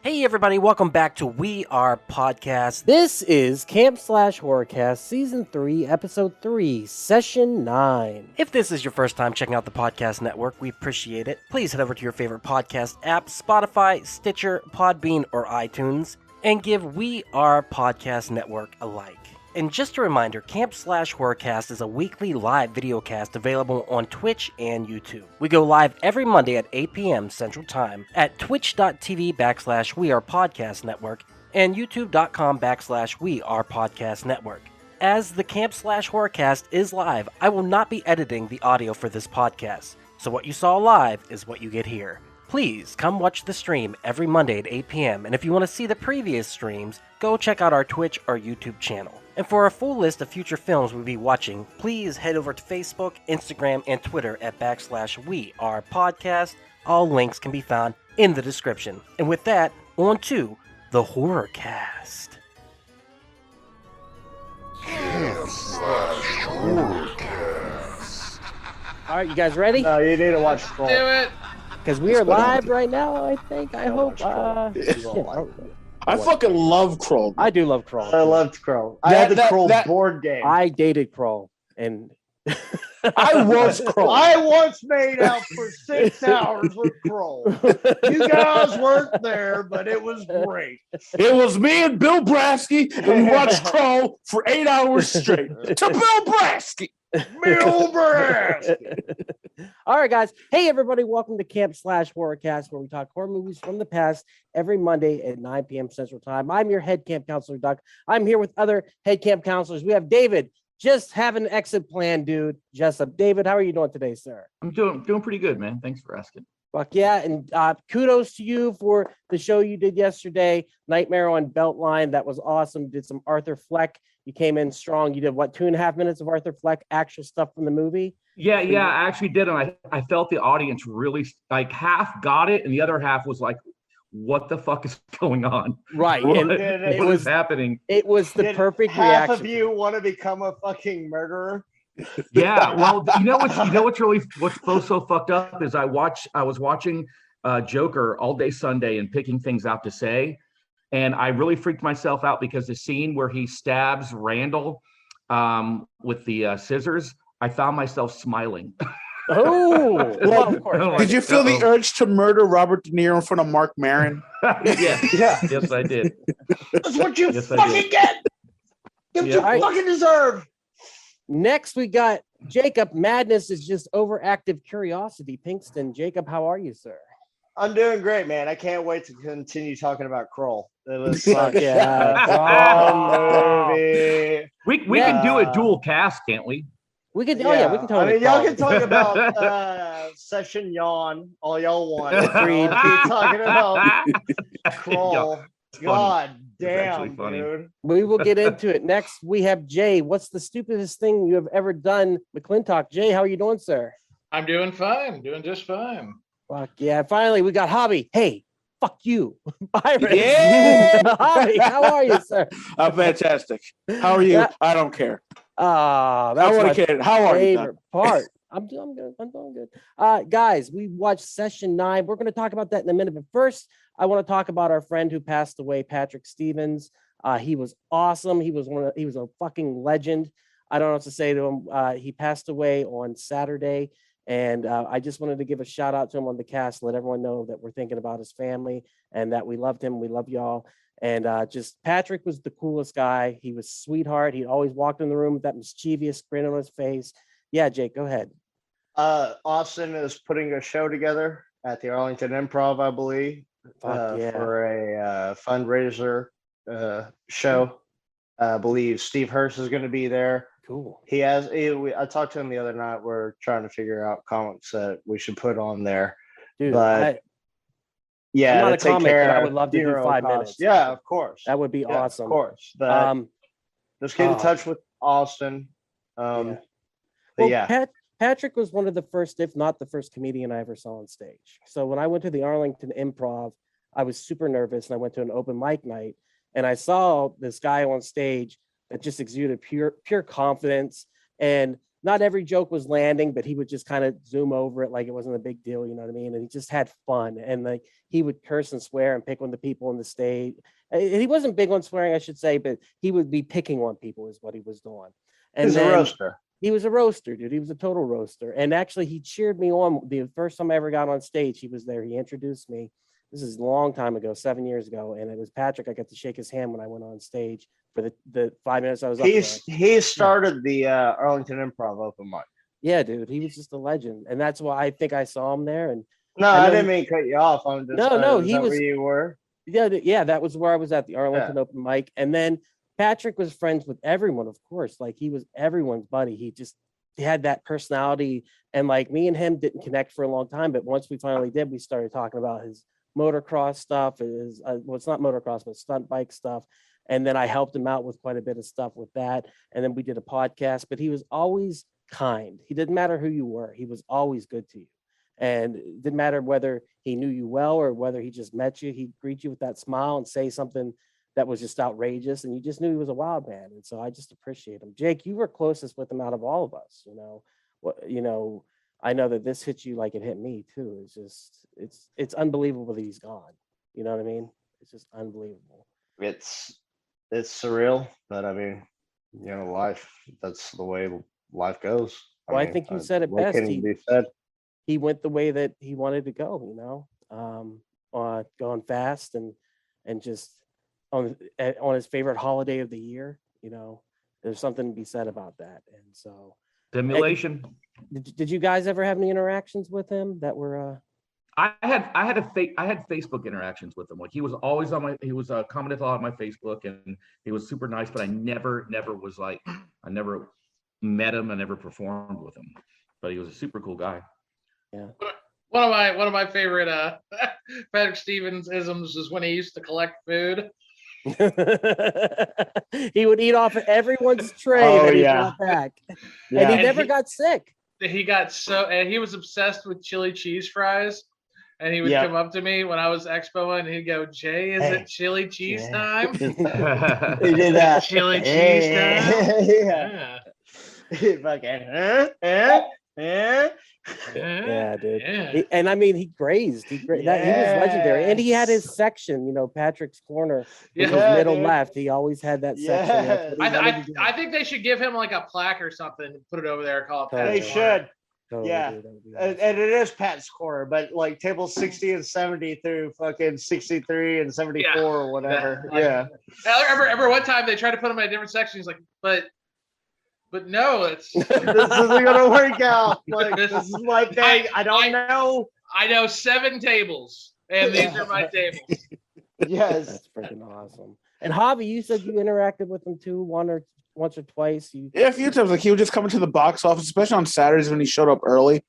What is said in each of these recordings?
Hey everybody, welcome back to We Are Podcast. This is Camp Slash Horrorcast Season 3, Episode 3, Session 9. If this is your first time checking out the podcast network, we appreciate it. Please head over to your favorite podcast app, Spotify, Stitcher, Podbean, or iTunes, and give We Are Podcast Network a like. And just a reminder, Camp Slash Horrorcast is a weekly live videocast available on Twitch and YouTube. We go live every Monday at 8 p.m. Central Time at twitch.tv/WeArePodcastNetwork and youtube.com/WeArePodcastNetwork. As the Camp Slash Horrorcast is live, I will not be editing the audio for this podcast, so what you saw live is what you get here. Please come watch the stream every Monday at 8 p.m. And if you want to see the previous streams, go check out our Twitch or YouTube channel. And for a full list of future films we'll be watching, please head over to Facebook, Instagram, and Twitter at /WeArePodcast. All links can be found in the description. And with that, on to the Horrorcast. Alright, you guys ready? No, you need to watch Troll. Do it! Because we are live right now, I think. I hope. I fucking love Kroll. I do love Kroll. I loved Crow. I had the Kroll board game. I dated Kroll, and I was Kroll. I once made out for 6 hours with Kroll. You guys weren't there, but it was great. It was me and Bill Brasky, and we watched Kroll for 8 hours straight. To Bill Brasky. Bill Brasky. All right, guys. Hey, everybody. Welcome to Camp Slash Horrorcast, where we talk horror movies from the past every Monday at 9 p.m. Central Time. I'm your head camp counselor, Duck. I'm here with other head camp counselors. We have David. Just have an exit plan, dude. Jessup. David, how are you doing today, sir? I'm doing pretty good, man. Thanks for asking. Fuck yeah. And kudos to you for the show you did yesterday, Nightmare on Beltline. That was awesome. Did some Arthur Fleck. You came in strong. You did, what, 2.5 minutes of Arthur Fleck actual stuff from the movie? Yeah, I actually did. And I felt the audience really, like, half got it, and the other half was like, what the fuck is going on? Right. What, And what is happening? It was the perfect half reaction. of you want to become a fucking murderer? Yeah, well, what's so fucked up is I was watching Joker all day Sunday and picking things out to say, and I really freaked myself out because the scene where he stabs Randall with the scissors, I found myself smiling. Oh, well, of course. Did you feel the urge to murder Robert De Niro in front of Mark Maron? Yes, I did. That's what you fucking get. That's what you fucking deserve. Next, we got Jacob. Madness is just overactive curiosity. Pinkston. Jacob, how are you, sir? I'm doing great, man. I can't wait to continue talking about Kroll. It was Fuck such yeah. a fun movie. We can do a dual cast, can't we? We can. Oh yeah, we can talk. I mean, y'all can talk about Session Yawn all y'all want. Agreed. Keep talking about Kroll. God damn, dude. We will get into it. Next, we have Jay. What's the stupidest thing you have ever done, McClintock? Jay, how are you doing, sir? I'm doing fine. Doing just fine. Fuck yeah. Finally, we got Hobby. Hey, fuck you. Byron. Yeah. Hobby, how are you, sir? I'm fantastic. How are you? I don't care. That's I want my to care. How are you? favorite part. I'm doing good. I'm doing good. Guys, we watched Session 9. We're going to talk about that in a minute. But first, I want to talk about our friend who passed away, Patrick Stevens. He was awesome. He was a fucking legend. I don't know what to say to him. He passed away on Saturday. And I just wanted to give a shout out to him on the cast, let everyone know that we're thinking about his family and that we loved him. We love y'all. And just Patrick was the coolest guy. He was a sweetheart. He always walked in the room with that mischievous grin on his face. Yeah, Jake, go ahead. Austin is putting a show together at the Arlington Improv, I believe, for a fundraiser show. I believe Steve Hurst is going to be there. Cool. I talked to him the other night. We're trying to figure out comics that we should put on there. Dude, but I'm not a comic, but I would love to do 5 minutes. Yeah, of course. That would be awesome. Of course. Let's get in touch with Austin. Patrick was one of the first, if not the first comedian I ever saw on stage. So when I went to the Arlington Improv, I was super nervous, and I went to an open mic night, and I saw this guy on stage that just exuded pure confidence. And not every joke was landing, but he would just kind of zoom over it like it wasn't a big deal, you know what I mean? And he just had fun, and like he would curse and swear and pick on the people in the stage. He wasn't big on swearing, I should say, but he would be picking on people is what he was doing. And He's a roaster. He was a roaster, dude. He was a total roaster. And actually, he cheered me on the first time I ever got on stage. He was there. He introduced me. This is a long time ago, 7 years ago. And it was Patrick. I got to shake his hand when I went on stage for the 5 minutes I was up there. He started the Arlington Improv open mic. Yeah, dude. He was just a legend. And that's why I think I saw him there. And no, I didn't mean to cut you off. I'm just, no, he was where you were. Yeah, that was where I was at, the Arlington open mic. And then Patrick was friends with everyone, of course. Like he was everyone's buddy. He had that personality, and like me and him didn't connect for a long time, but once we finally did, we started talking about his motocross stuff, his well, it's not motocross, but stunt bike stuff. And then I helped him out with quite a bit of stuff with that. And then we did a podcast, but he was always kind. He didn't matter who you were. He was always good to you. And it didn't matter whether he knew you well or whether he just met you. He'd greet you with that smile and say something that was just outrageous, and you just knew he was a wild man. And so I just appreciate him. Jake, you were closest with him out of all of us, you know. I know that this hit you like it hit me too. It's just it's unbelievable that he's gone. You know what I mean? It's just unbelievable. It's surreal, but I mean, you know, life, that's the way life goes. I think you said it best. He went the way that he wanted to go, you know, going fast and just on his favorite holiday of the year. You know, there's something to be said about that. And so simulation. Did you guys ever have any interactions with him that were I had Facebook interactions with him. Like he was always he was commented a lot on my Facebook, and he was super nice, but I never was like, I never met him, I never performed with him, but he was a super cool guy. Yeah. One of my favorite Patrick Stevens isms is when he used to collect food. He would eat off of everyone's tray that he brought back. Yeah. And he never got sick. He was obsessed with chili cheese fries. And he would come up to me when I was expoing, and he'd go, "Jay, is it chili cheese time?" He did that. Chili cheese time. Yeah, dude. Yeah. And I mean, he grazed. He was legendary. And he had his section, you know, Patrick's Corner, which was middle left. He always had that section. I think they should give him like a plaque or something and put it over there. Call it Pat's They should. Totally, yeah, dude, and it is Pat's Corner, but like tables 60 and 70 through fucking 63 and 74 or whatever. Yeah. I remember one time they tried to put him in a different section. He's like, but no, this isn't gonna work out. Like this is my thing. I don't know. I know 7 tables, and these are my tables. Yes, that's freaking awesome. And Javi, you said you interacted with him too, once or twice. Yeah, a few times. Like he would just come into the box office, especially on Saturdays when he showed up early.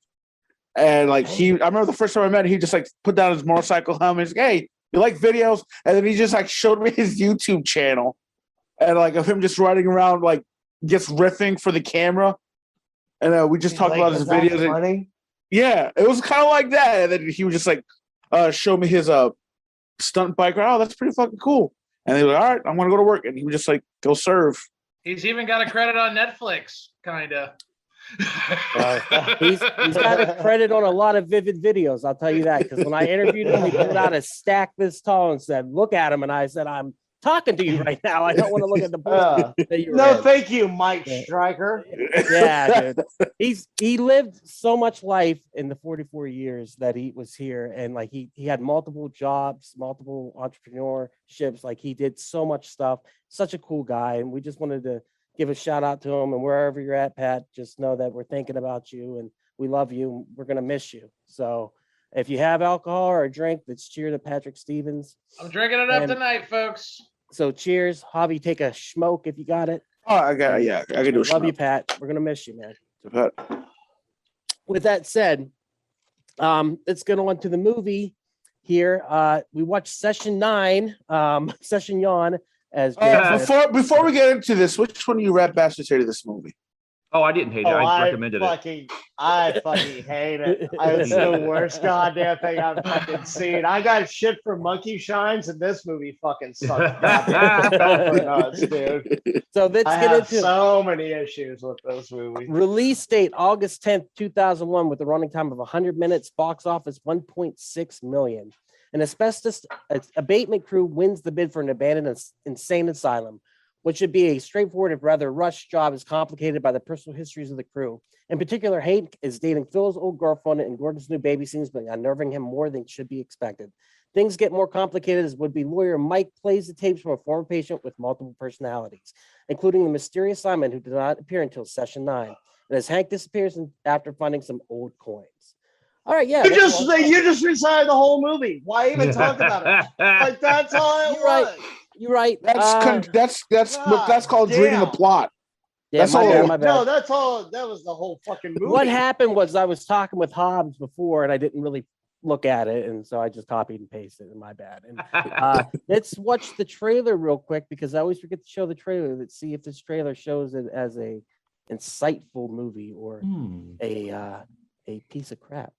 And like I remember the first time I met him, he just like put down his motorcycle helmet. He's like, "Hey, you like videos?" And then he just like showed me his YouTube channel, and like of him just riding around like just riffing for the camera. And we just talked about his videos. And, yeah, it was kind of like that. And then he would just like show me his stunt bike. Oh, that's pretty fucking cool. And they were like, "All right, I'm gonna go to work." And he would just like go serve. He's even got a credit on Netflix, kind of. He's got a credit on a lot of Vivid videos, I'll tell you that. Because when I interviewed him, he put out a stack this tall and said, "Look at him." And I said, "I'm talking to you right now. I don't want to look at the book." Thank you, Mike Stryker. Yeah, dude. He lived so much life in the 44 years that he was here, and like he had multiple jobs, multiple entrepreneurships. Like he did so much stuff. Such a cool guy, and we just wanted to give a shout out to him. And wherever you're at, Pat, just know that we're thinking about you and we love you. We're gonna miss you. So if you have alcohol or a drink, let's cheer to Patrick Stevens. I'm drinking it up tonight, folks. So cheers. Javi, take a smoke if you got it. Oh, I can do a Love you, Pat. We're gonna miss you, man. Pat. With that said, let's get on to the movie here. We watched Session 9, Session Yawn, as before we get into this, which one of you rat bastards hated this movie? Oh, I didn't hate it. I recommended it. I fucking hate it. It's the worst goddamn thing I've fucking seen. I got shit for Monkey Shines, and this movie fucking sucks. Goddamn nuts, dude. So let's I get have into so many issues with this movie. release date August 10th, 2001, with a running time of 100 minutes. Box office 1.6 million. An asbestos abatement crew wins the bid for an abandoned insane asylum, which should be a straightforward and rather rushed job, is complicated by the personal histories of the crew. In particular, Hank is dating Phil's old girlfriend, and Gordon's new baby seems to be unnerving him more than should be expected. Things get more complicated as would-be lawyer Mike plays the tapes from a former patient with multiple personalities, including the mysterious Simon, who did not appear until session 9, and as Hank disappears after finding some old coins. All right, yeah. You just recited the whole movie. Why even talk about it? Like, that's all it was. You're right. That's called reading the plot. Yeah, that's my all. bad, my bad. No, that's all. That was the whole fucking movie. What happened was I was talking with Hobbs before, and I didn't really look at it, and so I just copied and pasted it. My bad. And let's watch the trailer real quick, because I always forget to show the trailer. Let's see if this trailer shows it as a insightful movie or a piece of crap.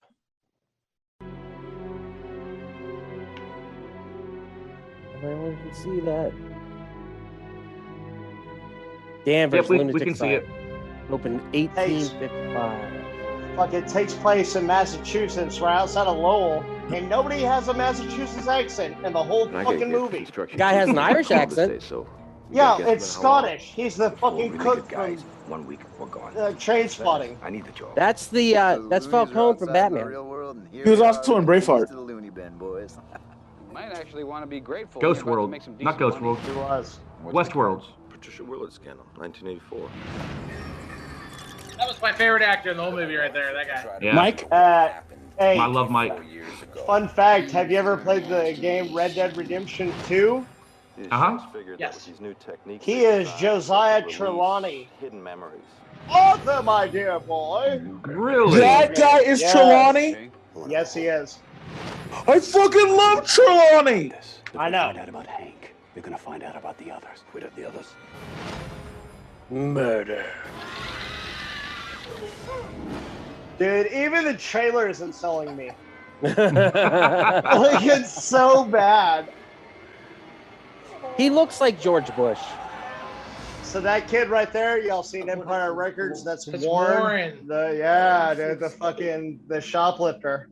Everyone can see that. Danvers, yep, we can see it. Open 1855. Fuck, it takes place in Massachusetts, right outside of Lowell, and nobody has a Massachusetts accent in the whole fucking movie. The guy has an Irish accent. Yeah, it's Scottish. He's the fucking cook from 1 week we're gone. Train Spotting. I need the job. That's Falcone from Batman. He was also in Braveheart. Might actually want to be grateful. Ghost World, not Ghost World. He was. Westworld. Patricia Willard scandal, 1984. That was my favorite actor in the whole movie right there. That guy. Yeah. Mike? Hey, I love Mike. fun fact, have you ever played the game Red Dead Redemption 2? Yes. He is Josiah Trelawney. Hidden memories. Arthur, my dear boy. Really? That guy is Yes. Trelawney? Yes, he is. I fucking love Trelawney! I know. Find out about Hank. They're gonna find out about the others. What are the others? Murder. Dude, even the trailer isn't selling me. Like, it's so bad. He looks like George Bush. So that kid right there, y'all seen Empire Records? That's Warren. Warren. The shoplifter.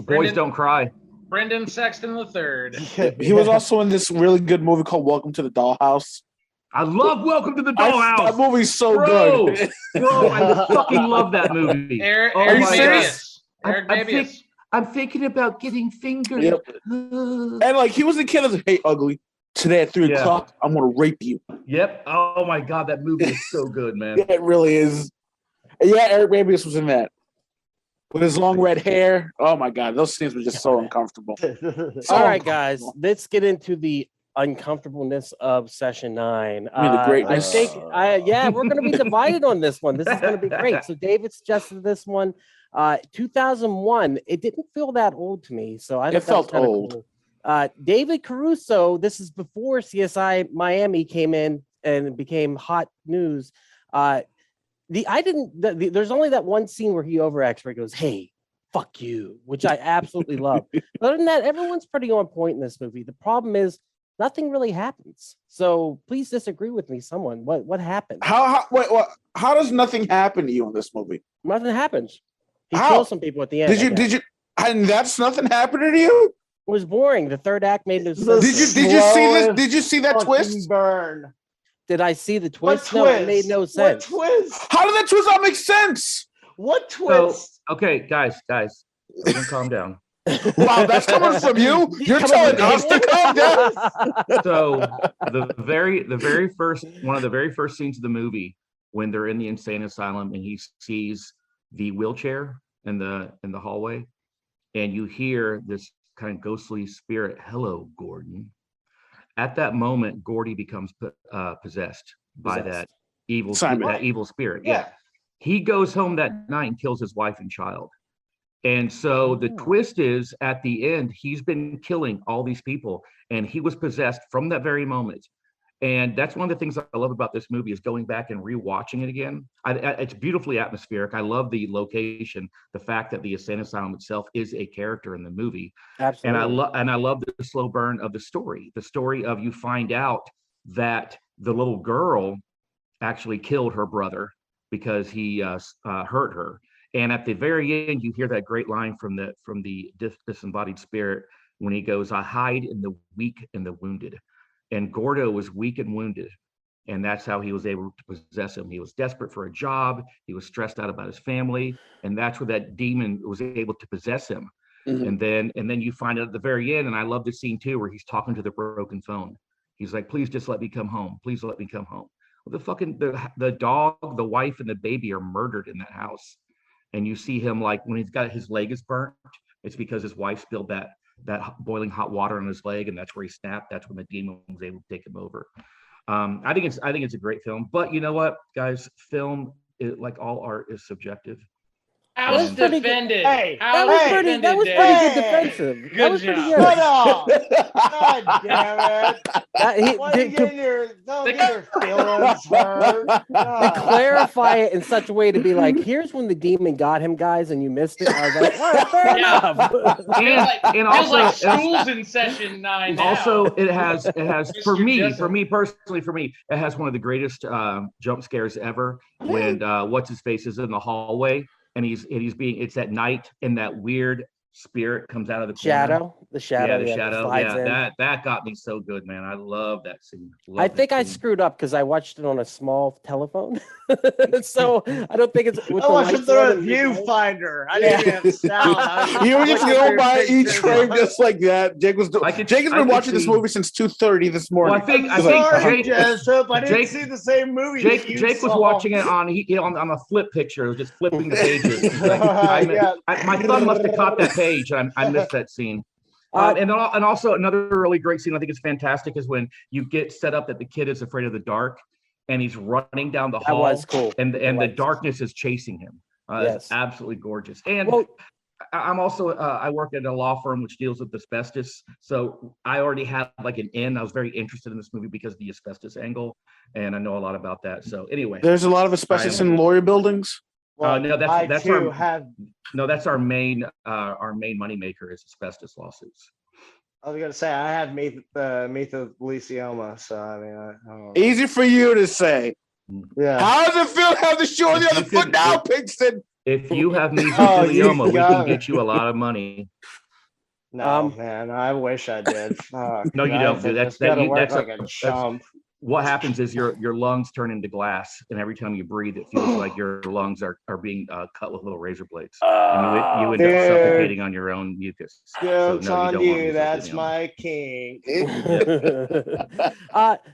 Boys don't cry. Brendan Sexton III. He was also in this really good movie called Welcome to the Dollhouse. I love Welcome to the Dollhouse. That movie's so Bro, good. Bro, I fucking love that movie. Eric serious? Babius. I'm thinking about getting fingered. Yep. And like, he was the kid that was, hey, ugly, today at 3 o'clock, I'm going to rape you. Yep. Oh my God, that movie is so good, man. Yeah, it really is. And yeah, Eric Babius was in that. With his long red hair. Oh my God, those scenes were just so uncomfortable. All right, guys, let's get into the uncomfortableness of session 9. I mean, the greatness. I think, we're going to be divided on this one. This is going to be great. So David suggested this one. 2001. It didn't feel that old to me, so I It felt old. Cool. David Caruso. This is before CSI Miami came in and became hot news. There's only that one scene where he overacts where he goes, "Hey, fuck you," which I absolutely love. Other than that, everyone's pretty on point in this movie. The problem is nothing really happens. So please disagree with me, someone. What happened? How does nothing happen to you in this movie? Nothing happens. He How? kills some people at the end. Did you? And that's nothing happening to you? It was boring. The third act made no sense. Did you see this? Did you see that twist? Burn. Did I see the twist? What No, twist? it made no sense. What twist? How did that twist not make sense? What So, twist? okay, guys, everyone calm down. Wow, that's coming from you. You're telling us to calm down. So one of the very first scenes of the movie, when they're in the insane asylum and he sees the wheelchair in the hallway, and you hear this kind of ghostly spirit, "Hello, Gordon." At that moment, Gordy becomes possessed by that evil spirit. Yeah. He goes home that night and kills his wife and child. And so the twist is, at the end, he's been killing all these people, and he was possessed from that very moment. And that's one of the things I love about this movie is going back and rewatching it again. It's beautifully atmospheric. I love the location, the fact that the insane asylum itself is a character in the movie. Absolutely. And I love the slow burn of the story of you find out that the little girl actually killed her brother because he hurt her. And at the very end, you hear that great line from the disembodied spirit when he goes, "I hide in the weak and the wounded." And Gordo was weak and wounded. And that's how he was able to possess him. He was desperate for a job. He was stressed out about his family. And that's where that demon was able to possess him. And then you find out at the very end, and I love the scene too, where he's talking to the broken phone. He's like, "Please just let me come home. Please let me come home." Well, the dog, the wife, and the baby are murdered in that house. And you see him like when he's got his leg is burnt, it's because his wife spilled that boiling hot water on his leg, and that's where he snapped. That's when the demon was able to take him over. I think it's a great film, but you know what, guys, film like all art is subjective. House defended. Hey, that was pretty good defensive. Good That was job. pretty good. Shut up! God damn it! Don't get your feelings hurt. To clarify it in such a way to be like, here's when the demon got him, guys, and you missed it. I was like, all right, fair enough. And also, like school's in session 9 now. Also, it has for me, it has one of the greatest jump scares ever when what's his face is in the hallway and it's at night and that weird spirit comes out of the corner. The shadow. That got me so good, man. I love that scene. I think I screwed up because I watched it on a small telephone, so I don't think it's. I watched it through a viewfinder. I didn't have sound. You were just going by each frame just like that. Jake has been watching this movie since 2:30 this morning. Well, I think I didn't see the same movie. Jake was watching it on a flip picture. It was just flipping the pages. My thumb must have caught that page. I missed that scene. And also another really great scene I think is fantastic is when you get set up that the kid is afraid of the dark and he's running down the hall. That was cool. And the darkness is chasing him. Yes. It's absolutely gorgeous. And I'm also I work at a law firm which deals with asbestos. So I already had like an in. I was very interested in this movie because of the asbestos angle, and I know a lot about that. So anyway, there's a lot of asbestos in lawyer buildings. Well, no, that's our main moneymaker is asbestos lawsuits. I was gonna say I have mesothelioma, so I mean, I don't know. Easy for you to say. Yeah. How does it feel to have the shoe on the other foot now, Pigston? If you have mesothelioma, we can get you a lot of money. No, man, I wish I did. No, you don't. Dude. That's like a chump. What happens is your lungs turn into glass, and every time you breathe, it feels like your lungs are being cut with little razor blades, and you end up suffocating on your own mucus. Jokes on you. That's my king.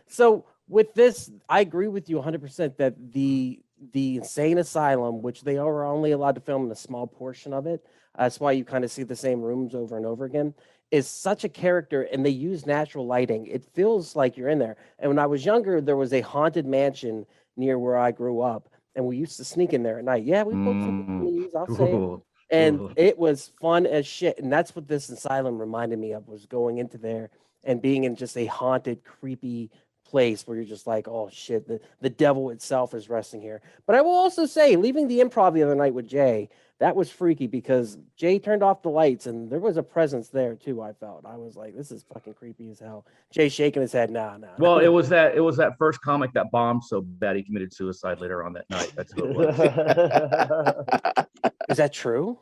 So with this, I agree with you 100% that the insane asylum, which they are only allowed to film in a small portion of it, that's why you kind of see the same rooms over and over again, is such a character, and they use natural lighting. It feels like you're in there. And when I was younger, there was a haunted mansion near where I grew up, and we used to sneak in there at night. Yeah, we poked some news, I'll say it. And it was fun as shit. And that's what this asylum reminded me of, was going into there and being in just a haunted, creepy place where you're just like, oh shit, the devil itself is resting here. But I will also say, leaving the improv the other night with Jay, that was freaky because Jay turned off the lights and there was a presence there too. I felt. I was like, this is fucking creepy as hell. Jay shaking his head, nah. Well, it was that first comic that bombed so bad he committed suicide later on that night. That's who it was. Is that true?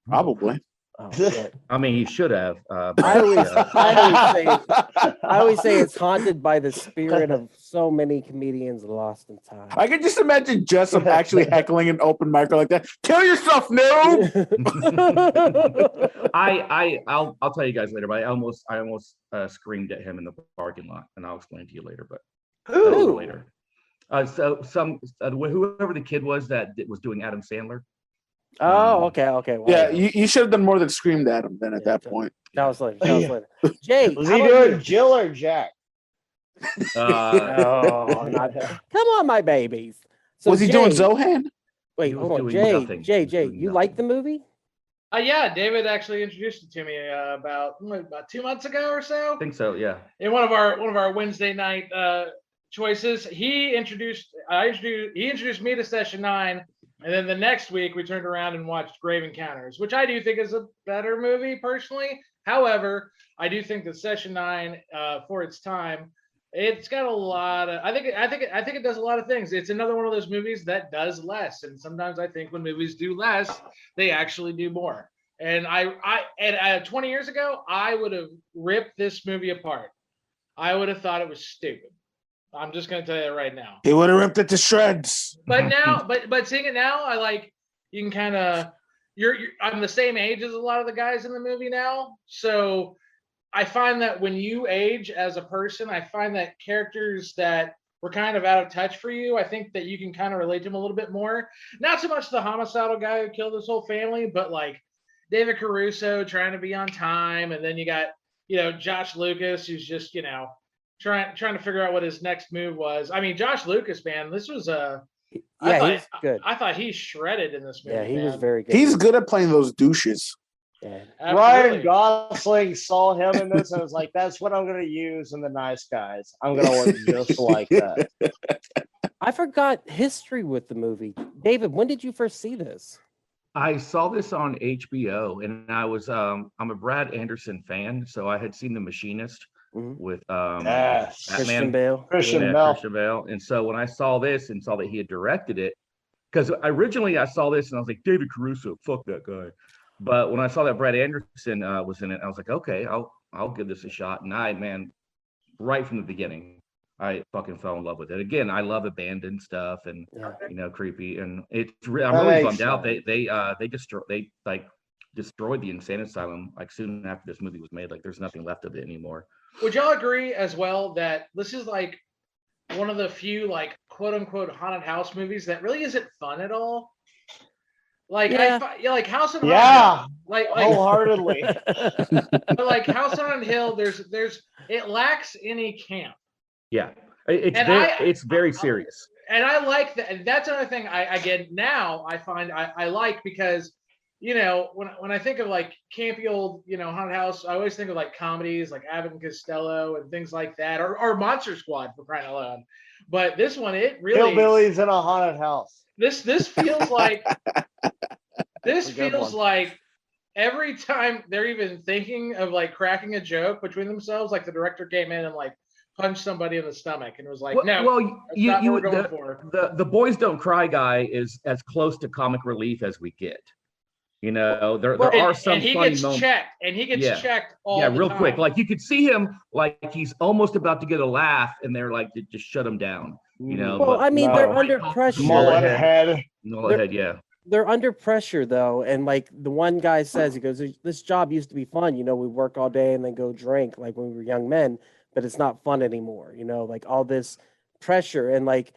Probably. Oh, shit. I mean, he should have. I always say it's haunted by the spirit of so many comedians lost in time. I can just imagine Jessup actually heckling an open mic like that. Kill yourself, noob! I'll tell you guys later, but I almost screamed at him in the parking lot, and I'll explain to you later. But later. Whoever the kid was that was doing Adam Sandler. Oh, okay. Well, yeah, you should have done more than screamed at him then at that point. That was later. Jay, was he doing Jill or Jack? Come on, my babies. So was he doing Zohan? Wait, hold on, Jay, you like the movie? Yeah, David actually introduced it to me about 2 months ago or so. I think so, yeah. In one of our Wednesday night choices. He introduced me to Session 9, and then the next week we turned around and watched Grave Encounters, which I do think is a better movie personally. However, I do think that Session 9, for its time, it's got a lot of. I think it does a lot of things. It's another one of those movies that does less, and sometimes I think when movies do less, they actually do more. And 20 years ago, I would have ripped this movie apart. I would have thought it was stupid. I'm just going to tell you right now. He would have ripped it to shreds. But now, but seeing it now, I like, you can kind of, I'm the same age as a lot of the guys in the movie now. So I find that when you age as a person, I find that characters that were kind of out of touch for you, I think that you can kind of relate to them a little bit more. Not so much the homicidal guy who killed his whole family, but like David Caruso trying to be on time. And then you got, Josh Lucas, who's just, trying to figure out what his next move was. I mean, Josh Lucas, man, this was he's good. I thought he shredded in this movie. Yeah, he was very good. He's good at playing those douches. Yeah. Ryan Gosling saw him in this and was like, that's what I'm going to use in The Nice Guys. I'm going to look just like that. I forgot history with the movie. David, when did you first see this? I saw this on HBO, and I was I'm a Brad Anderson fan, so I had seen The Machinist with Christian Bale. Christian Bale. And so when I saw this and saw that he had directed it, because originally I saw this and I was like, David Caruso, fuck that guy. But when I saw that Brad Anderson was in it, I was like, okay, I'll give this a shot. And right from the beginning, I fucking fell in love with it. Again, I love abandoned stuff and creepy, and I'm really bummed out. They destroyed the insane asylum like soon after this movie was made. Like there's nothing left of it anymore. Would y'all agree as well that this is like one of the few like quote unquote haunted house movies that really isn't fun at all? Like like House on Hill, like wholeheartedly. But like House on Hill, it lacks any camp. Yeah, it's very serious. And I like that. And that's another thing I find I like, because when I think of like campy old haunted house, I always think of like comedies like Abbott and Costello and things like that, or Monster Squad, for crying out loud. But this one, it really Hillbillies in a haunted house. This feels like like every time they're even thinking of like cracking a joke between themselves, like the director came in and like punched somebody in the stomach and was like, the Boys Don't Cry guy is as close to comic relief as we get. There are some funny moments. He gets checked all the real time. quick. Like you could see him like he's almost about to get a laugh, and they're like, just shut him down. They're under pressure. Mullet head, yeah. They're under pressure though, and like the one guy says, he goes, "This job used to be fun. We work all day and then go drink like when we were young men, but it's not fun anymore. Like all this pressure and like."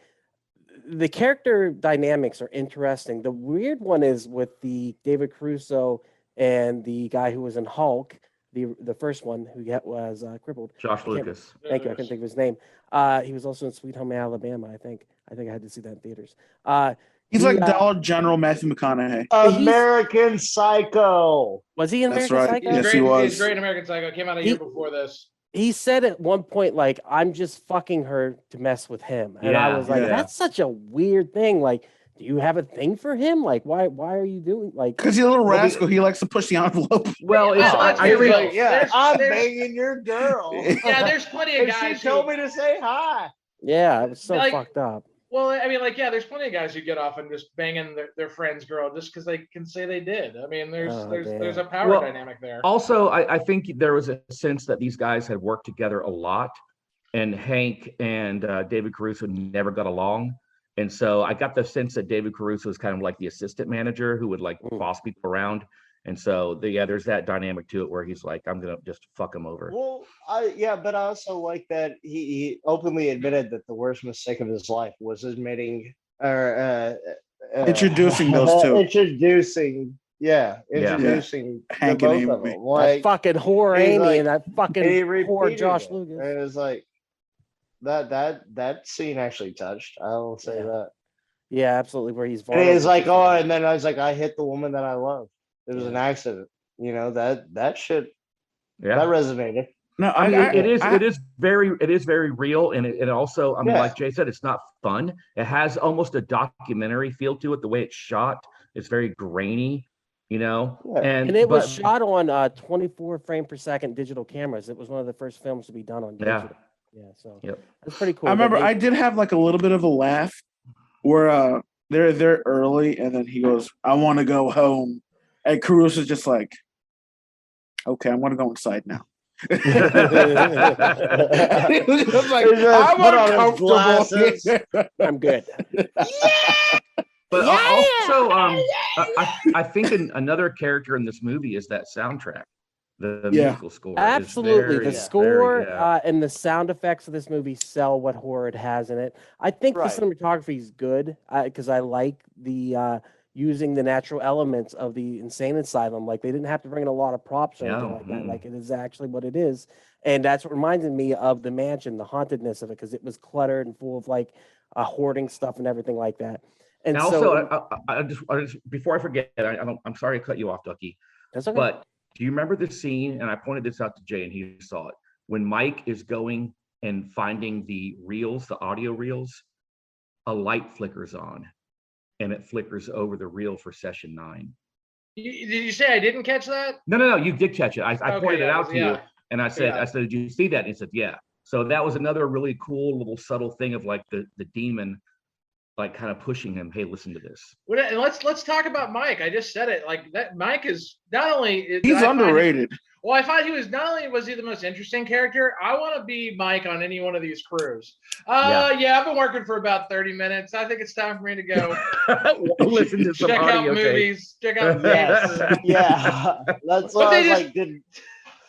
The character dynamics are interesting. The weird one is with the David Caruso and the guy who was in Hulk, the first one who was crippled. Josh Lucas. Thank you. I couldn't think of his name. He was also in Sweet Home Alabama. I think I had to see that in theaters. He's like Dollar General Matthew McConaughey. American Psycho. Was he in American Psycho? Yes, he was. He's great in American Psycho. Came out a year before this. He said at one point, like, I'm just fucking her to mess with him. And I was like, that's such a weird thing. Like, do you have a thing for him? Like, why are you doing like? Because he's a little rascal. He likes to push the envelope. Well, I'm banging your girl. Yeah, there's plenty of guys. She told me to say hi. Yeah, it was so fucked up. Well, I mean, there's plenty of guys who get off and just banging their friend's girl just because they can say they did. I mean, there's a power dynamic there. Also, I think there was a sense that these guys had worked together a lot, and Hank and David Caruso never got along. And so I got the sense that David Caruso is kind of like the assistant manager who would like boss people around. And so there's that dynamic to it where he's like, I'm gonna just fuck him over. Well, but I also like that he openly admitted that the worst mistake of his life was introducing those two. Introducing Hank both and of Amy. them. Like, that fucking whore Amy and that fucking poor Josh Lucas. And it was like that scene actually touched. I will say that. Yeah, absolutely. Where he's vulnerable. And he's like, and then I was like, I hit the woman that I love. It was an accident. That shit. Yeah. That resonated. No, I mean, it is very real, and it also, I mean, like Jay said, it's not fun. It has almost a documentary feel to it. The way it's shot, it's very grainy, you know. And it was shot on 24 frame per second digital cameras. It was one of the first films to be done on digital. Yeah, so that's pretty cool. I remember I did have like a little bit of a laugh where they're there early, and then he goes, "I want to go home," and Cruz is just like, "Okay, I want to go inside now." He was just like, I'm uncomfortable. I'm good. But also, I think another character in this movie is that soundtrack, the musical score. Absolutely, the score and the sound effects of this movie sell what horror it has in it. I think the cinematography is good because I like the using the natural elements of the insane asylum. Like they didn't have to bring in a lot of props or anything like that. Like it is actually what it is, and that's what reminded me of the mansion, the hauntedness of it, because it was cluttered and full of like hoarding stuff and everything like that. And also, I just before I forget, I'm sorry to cut you off, Ducky. That's okay. But do you remember the scene? And I pointed this out to Jay, and he saw it when Mike is going and finding the reels, the audio reels. A light flickers on. And it flickers over the reel for session 9. Did you say I didn't catch that? No, you did catch it. I pointed it out to you, and I said, did you see that? And he said, yeah. So that was another really cool little subtle thing of like the demon, like kind of pushing him. Hey, listen to this. And let's talk about Mike. I just said it. Like that, Mike is not only he's underrated. Well, I find he was not only was he the most interesting character. I want to be Mike on any one of these crews. I've been working for about 30 minutes. I think it's time for me to go. Listen to some check audio, out movies. Check out That's what I was like.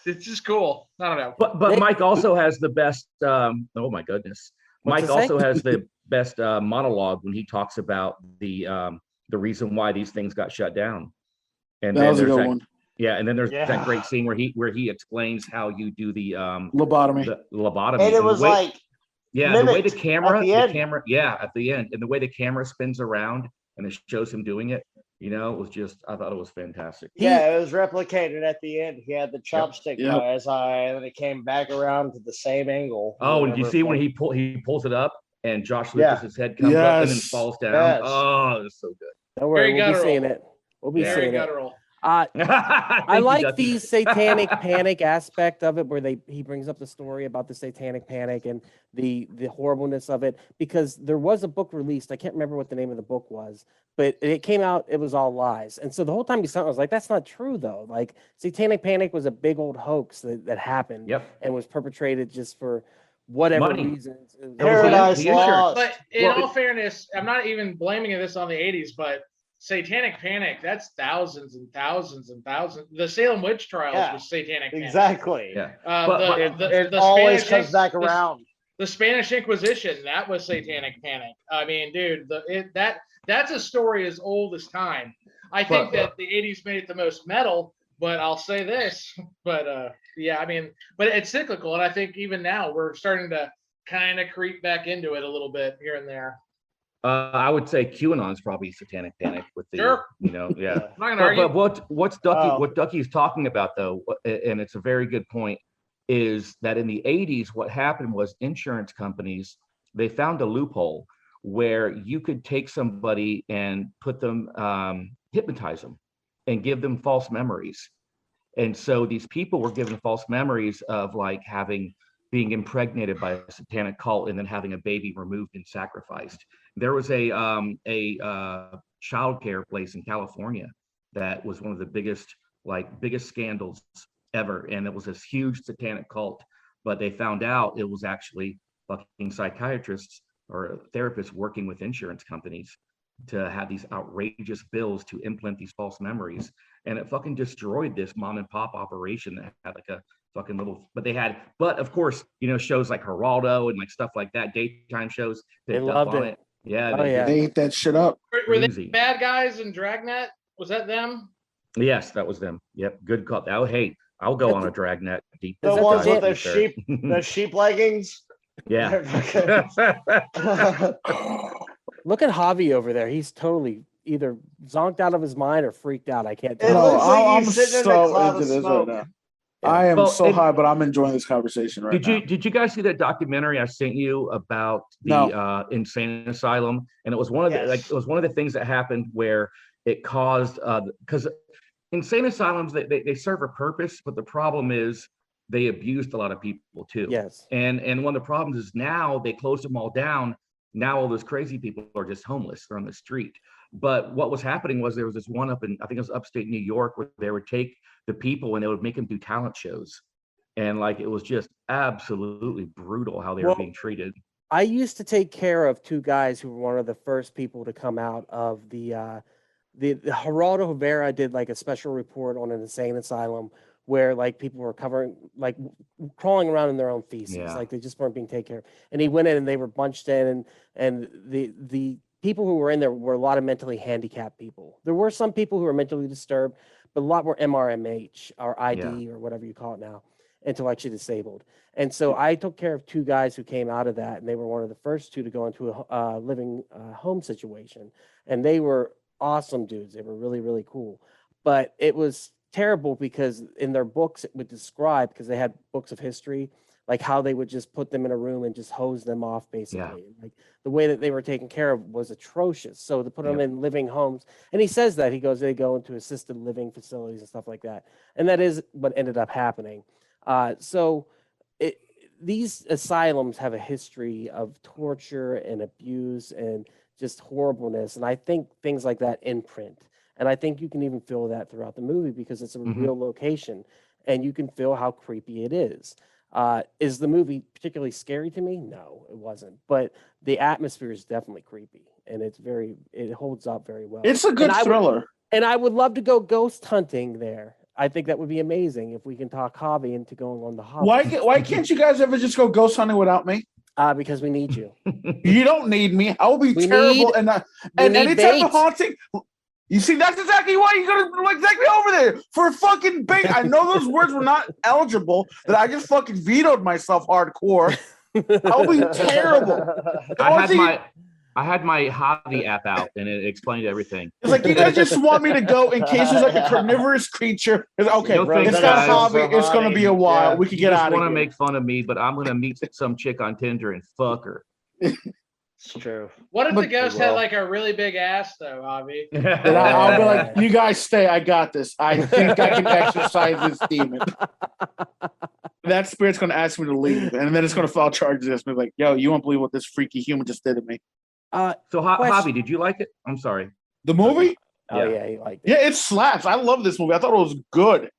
It's just cool. I don't know. But Mike also has the best. Oh my goodness. Mike also has the best monologue when he talks about the reason why these things got shut down. And that was a good one. Yeah, and then there's that great scene where he explains how you do the lobotomy. The lobotomy. And it was the way the camera, at the end, and the way the camera spins around and it shows him doing it. You know, it was just, I thought it was fantastic. Yeah, it was replicated at the end. He had the chopstick by his eye, and then it came back around to the same angle. Oh, and you see when he pulls it up, and Josh Lucas's head comes up and then falls down. Yes. Oh, it's so good. Don't worry, we'll be seeing it. We'll be seeing it. I like the satanic panic aspect of it, where he brings up the story about the satanic panic and the horribleness of it, because there was a book released. I can't remember what the name of the book was, but it came out, it was all lies. And so the whole time he saw it, I was like, that's not true though. Like satanic panic was a big old hoax that happened and was perpetrated just for whatever reasons. Paradise Lost. But in all fairness, I'm not even blaming this on the 80s, but satanic panic, that's thousands and thousands and thousands. The Salem witch trials was satanic panic. Exactly. Yeah. It always comes back around. The Spanish Inquisition, that was satanic panic. I mean, dude, that's a story as old as time. I think that the 80s made it the most metal, but I'll say this. But I mean, but it's cyclical, and I think even now we're starting to kind of creep back into it a little bit here and there. I would say QAnon's probably satanic panic with the, I'm not gonna argue. But what's Ducky? What Ducky's talking about though, and it's a very good point, is that in the 80s, what happened was insurance companies, they found a loophole where you could take somebody and put them, hypnotize them, and give them false memories, and so these people were given false memories of like being impregnated by a satanic cult and then having a baby removed and sacrificed. There was a child care place in California that was one of the biggest scandals ever. And it was this huge satanic cult, but they found out it was actually fucking psychiatrists or therapists working with insurance companies to have these outrageous bills to implant these false memories. And it fucking destroyed this mom and pop operation that had like a fucking little, but of course, shows like Geraldo and like stuff like that, daytime shows. They loved it. Yeah, they ate that shit up. Were they bad guys in Dragnet? Was that them? Yes, that was them. Yep, good call. I'll go on a Dragnet deep. The ones with the sheep leggings. Yeah. Look at Javi over there. He's totally either zonked out of his mind or freaked out. I can't tell. It looks like he's sitting in a cloud of smoke. Right now. I am Well, so high, but I'm enjoying this conversation right now. Did you guys see that documentary I sent you about the insane asylum? And it was one of the it was one of the things that happened where it caused because insane asylums they serve a purpose, but the problem is they abused a lot of people too. Yes. And one of the problems is now they closed them all down. Now all those crazy people are just homeless. They're on the street. But what was happening was there was this one up in, I think it was upstate New York, where they would take the people and they would make them do talent shows. And like, it was just absolutely brutal how they were being treated. I used to take care of two guys who were one of the first people to come out of the Geraldo Rivera did like a special report on an insane asylum where like people were crawling around in their own feces. Yeah. Like they just weren't being taken care of. And he went in and they were bunched in and the people who were in there were a lot of mentally handicapped people. There were some people who were mentally disturbed, but a lot were MRMH or ID or whatever you call it now, intellectually disabled. And so I took care of two guys who came out of that, and they were one of the first two to go into a living home situation. And they were awesome dudes. They were really, really cool. But it was terrible because in their books it would describe, because they had books of history, like how they would just put them in a room and just hose them off, basically. Yeah. Like the way that they were taken care of was atrocious. So to put them in living homes, and he says that, he goes, they go into assisted living facilities and stuff like that. And that is what ended up happening. These asylums have a history of torture and abuse and just horribleness. And I think things like that imprint. And I think you can even feel that throughout the movie because it's a real location and you can feel how creepy it is. Is the movie particularly scary to me? No, it wasn't. But the atmosphere is definitely creepy and it holds up very well. It's a good thriller. And I would love to go ghost hunting there. I think that would be amazing if we can talk Javi into going on the hobby. Why can't you guys ever just go ghost hunting without me? Because we need you. You don't need me. I will be terrible. And any type of haunting. You see, that's exactly why you're gonna exactly over there for fucking bait. I know those words were not eligible, that I just fucking vetoed myself hardcore. I'll be terrible. I had my hobby app out and it explained everything. It's like, you guys just want me to go in case there's like a carnivorous creature. It's okay, it's got a hobby. It's going to be a while. Yeah. We can get out of here. You want to make fun of me, but I'm going to meet some chick on Tinder and fuck her. It's true. What if the ghost had like a really big ass, though, Javi? I'll be like, you guys stay. I got this. I think I can exercise this demon. That spirit's going to ask me to leave, and then it's going to file charges against me. Like, yo, you won't believe what this freaky human just did to me. So, Javi, did you like it? I'm sorry. The movie? Oh, yeah, he liked it. Yeah, it slaps. I love this movie. I thought it was good.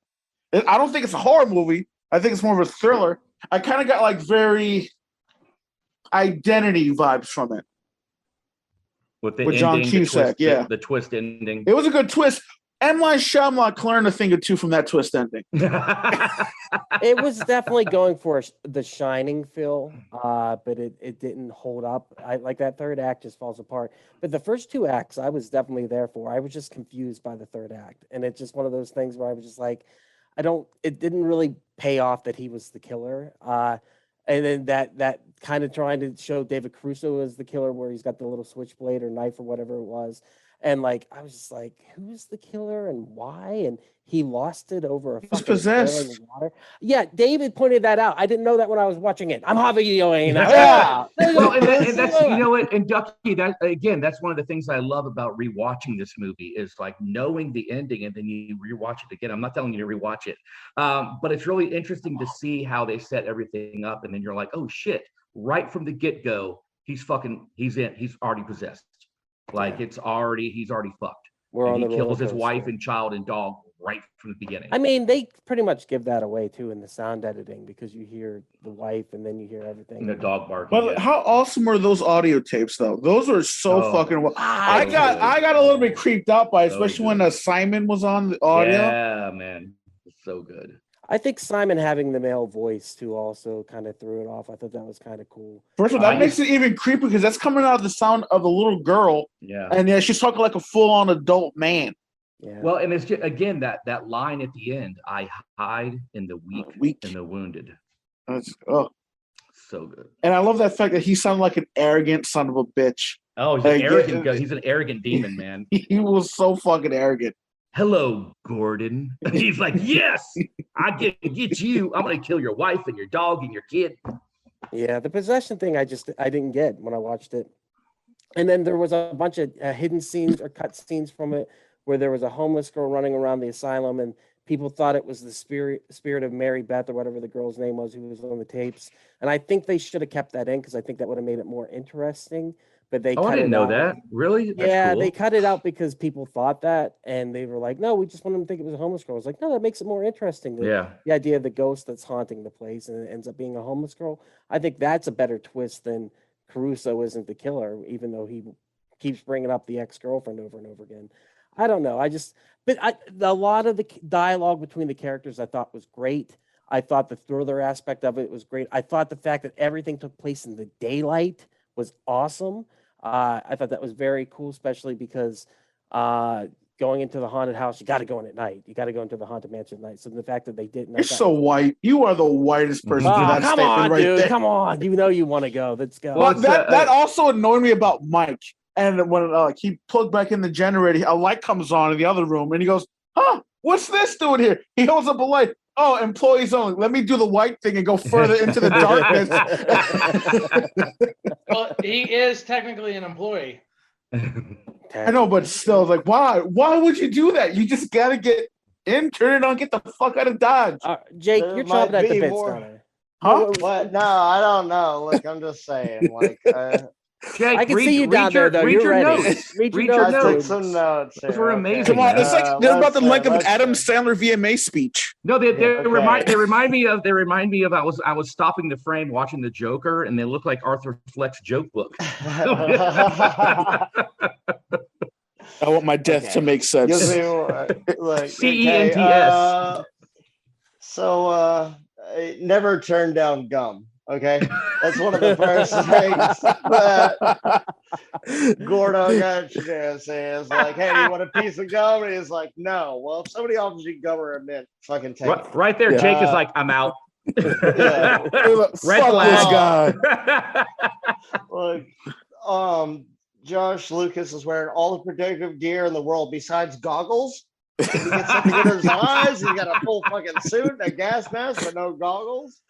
I don't think it's a horror movie. I think it's more of a thriller. I kind of got like very Identity vibes from it. With John Cusack, the twist ending. It was a good twist. M. Night Shyamalan learned a thing or two from that twist ending. It was definitely going for the Shining feel, but it didn't hold up. Like that third act just falls apart. But the first two acts, I was definitely there for. I was just confused by the third act, and it's just one of those things where I was just like, it didn't really pay off that he was the killer. And then that kind of trying to show David Caruso as the killer, where he's got the little switchblade or knife or whatever it was. And like, I was just like, who's the killer and why? And he lost it over a fucking possessed. Water. Yeah, David pointed that out. I didn't know that when I was watching it. I'm videoing that. Yeah. Well, and that's you know what, and Ducky, that's one of the things I love about rewatching this movie is like knowing the ending and then you rewatch it again. I'm not telling you to rewatch it, but it's really interesting to see how they set everything up, and then you're like, oh shit! Right from the get go, he's already possessed. Like he's already fucked. He kills his wife and child and dog right from the beginning. I mean, they pretty much give that away too in the sound editing because you hear the wife and then you hear everything. And the dog barking. But how awesome were those audio tapes though? Those are so fucking well. I got a little bit creeped out by it, especially when Simon was on the audio. Yeah, man. It's so good. I think Simon having the male voice too also kind of threw it off. I thought that was kind of cool. First of all, that makes it even creepy because that's coming out of the sound of a little girl. Yeah. And she's talking like a full-on adult man. Yeah. Well, and it's just, again, that line at the end, I hide in the weak and the wounded. That's so good. And I love that fact that he sounded like an arrogant son of a bitch. Oh, he's an arrogant guy. He's an arrogant demon, man. He was so fucking arrogant. hello, Gordon. And he's like, yes, I can get you. I'm going to kill your wife and your dog and your kid. Yeah, the possession thing I didn't get when I watched it. And then there was a bunch of hidden scenes or cut scenes from it where there was a homeless girl running around the asylum and people thought it was the spirit of Mary Beth or whatever the girl's name was who was on the tapes. And I think they should have kept that in because I think that would have made it more interesting. But they cut I didn't it know out. that. Really? That's Yeah, cool. they cut it out because people thought that, and they were like, "No, we just want them to think it was a homeless girl." I was like, "No, that makes it more interesting." The idea of the ghost that's haunting the place and it ends up being a homeless girl. I think that's a better twist than Caruso isn't the killer, even though he keeps bringing up the ex-girlfriend over and over again. I don't know. A lot of the dialogue between the characters I thought was great. I thought the thriller aspect of it was great. I thought the fact that everything took place in the daylight was awesome. I thought that was very cool, especially because going into the haunted house, you got to go in at night. You got to go into the haunted mansion at night. So the fact that they didn't, You're so white. You are the whitest person. Oh, to that come statement on, right dude! there. Come on, you know you want to go. Let's go. Well, that also annoyed me about Mike. And when he plugged back in the generator, a light comes on in the other room, and he goes, "Huh? What's this doing here?" He holds up a light. Oh, employees only. Let me do the white thing and go further into the darkness. Well, he is technically an employee. I know, but still, like, why? Why would you do that? You just gotta get in, turn it on, get the fuck out of Dodge. Jake, you're chopping at the bits, Huh? What? No, I don't know. Look, I'm just saying. Like, Jake, I can see you down there, though. Read your your ready. notes. Read your I notes. took some notes. Those were amazing. Come on, it's like they're about the length of an let's Adam see. Sandler VMA speech. No, they Okay. remind me of I was stopping the frame watching the Joker and they look like Arthur Fleck's joke book. I want my death to make sense. You'll see, like, CENTS. So never turn down gum. Okay, that's one of the first things that Gordo got to say. Is like, hey, do you want a piece of gum? And he's like, no. Well, if somebody offers you gum or a mint, fucking take it. Right there, Jake is like, I'm out. Yeah. Fuck this guy. Like, Josh Lucas is wearing all the protective gear in the world besides goggles. He gets something in his eyes. He's got a full fucking suit and a gas mask, but no goggles.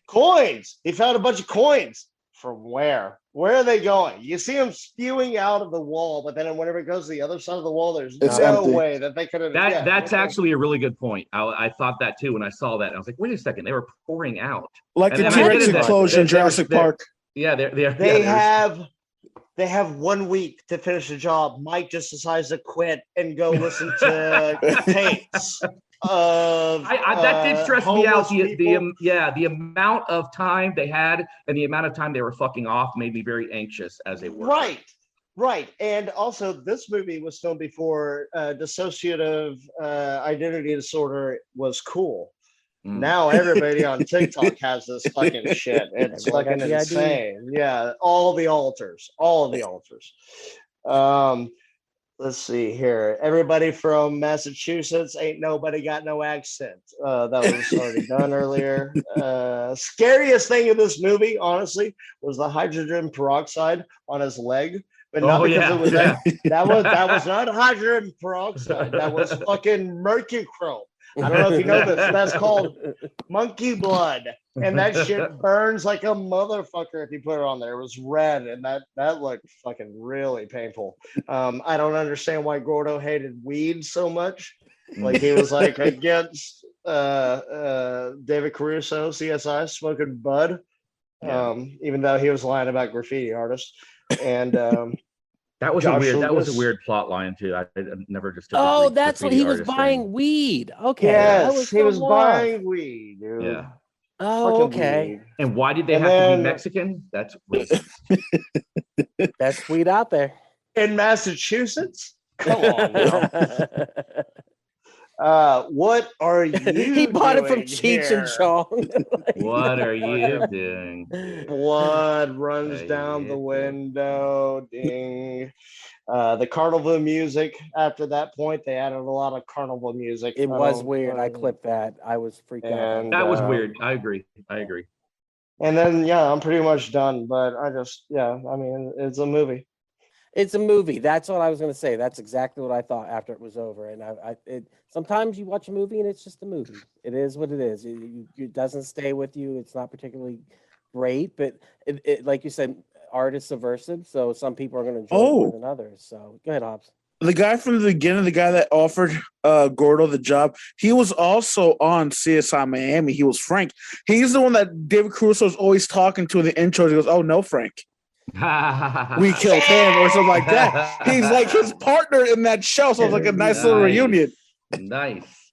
Coins. He found a bunch of coins. From where? Where are they going? You see him spewing out of the wall, but then whenever it goes to the other side of the wall, there's no empty. way that they could have. That's actually a really good point. I thought that too when I saw that. I was like, wait a second, they were pouring out. Like And the then I T-Rex did that. explosion in Jurassic Park. Yeah, They have 1 week to finish the job. Mike just decides to quit and go listen to tapes of that did stress me out. people. The amount of time they had and the amount of time they were fucking off made me very anxious as they were. Right. And also, this movie was filmed before dissociative identity disorder was cool. Now everybody on TikTok has this fucking shit. It's fucking insane. Yeah, all the altars. Let's see here. Everybody from Massachusetts, ain't nobody got no accent. That was already done earlier. Scariest thing in this movie, honestly, was the hydrogen peroxide on his leg. But not because it was that was not hydrogen peroxide. That was fucking mercurochrome. I don't know if you know this. That's called monkey blood. And that shit burns like a motherfucker if you put it on there. It was red, and that looked fucking really painful. I don't understand why Gordo hated weed so much. Like, he was like against David Caruso, CSI, smoking bud, even though he was lying about graffiti artists. And that was a weird plot line too. I never just. Oh, that's what he was buying weed. Okay. Yes, he was buying weed, dude. Yeah. Oh, okay. Weed. And why did they have to be Mexican? That's that's weed out there in Massachusetts. Come on, what are you? He bought it from Cheech and Chong. What are you doing? Blood runs down the window. Ding. The carnival music. After that point, they added a lot of carnival music. It was weird. I clipped that. I was freaked out. That was weird. I agree. And then, I'm pretty much done. But I mean, it's a movie. It's a movie. That's what I was going to say. That's exactly what I thought after it was over. And sometimes you watch a movie and it's just a movie. It is what it is. It doesn't stay with you. It's not particularly great, but like you said, art is subversive. So some people are going to enjoy it more than others. So go ahead, Hobbs. The guy from the beginning, the guy that offered Gordo the job, he was also on CSI Miami. He was Frank. He's the one that David Caruso is always talking to in the intro. He goes, "Oh no, Frank, we killed him," or something like that. He's like his partner in that show, so it's like a nice little reunion. Nice.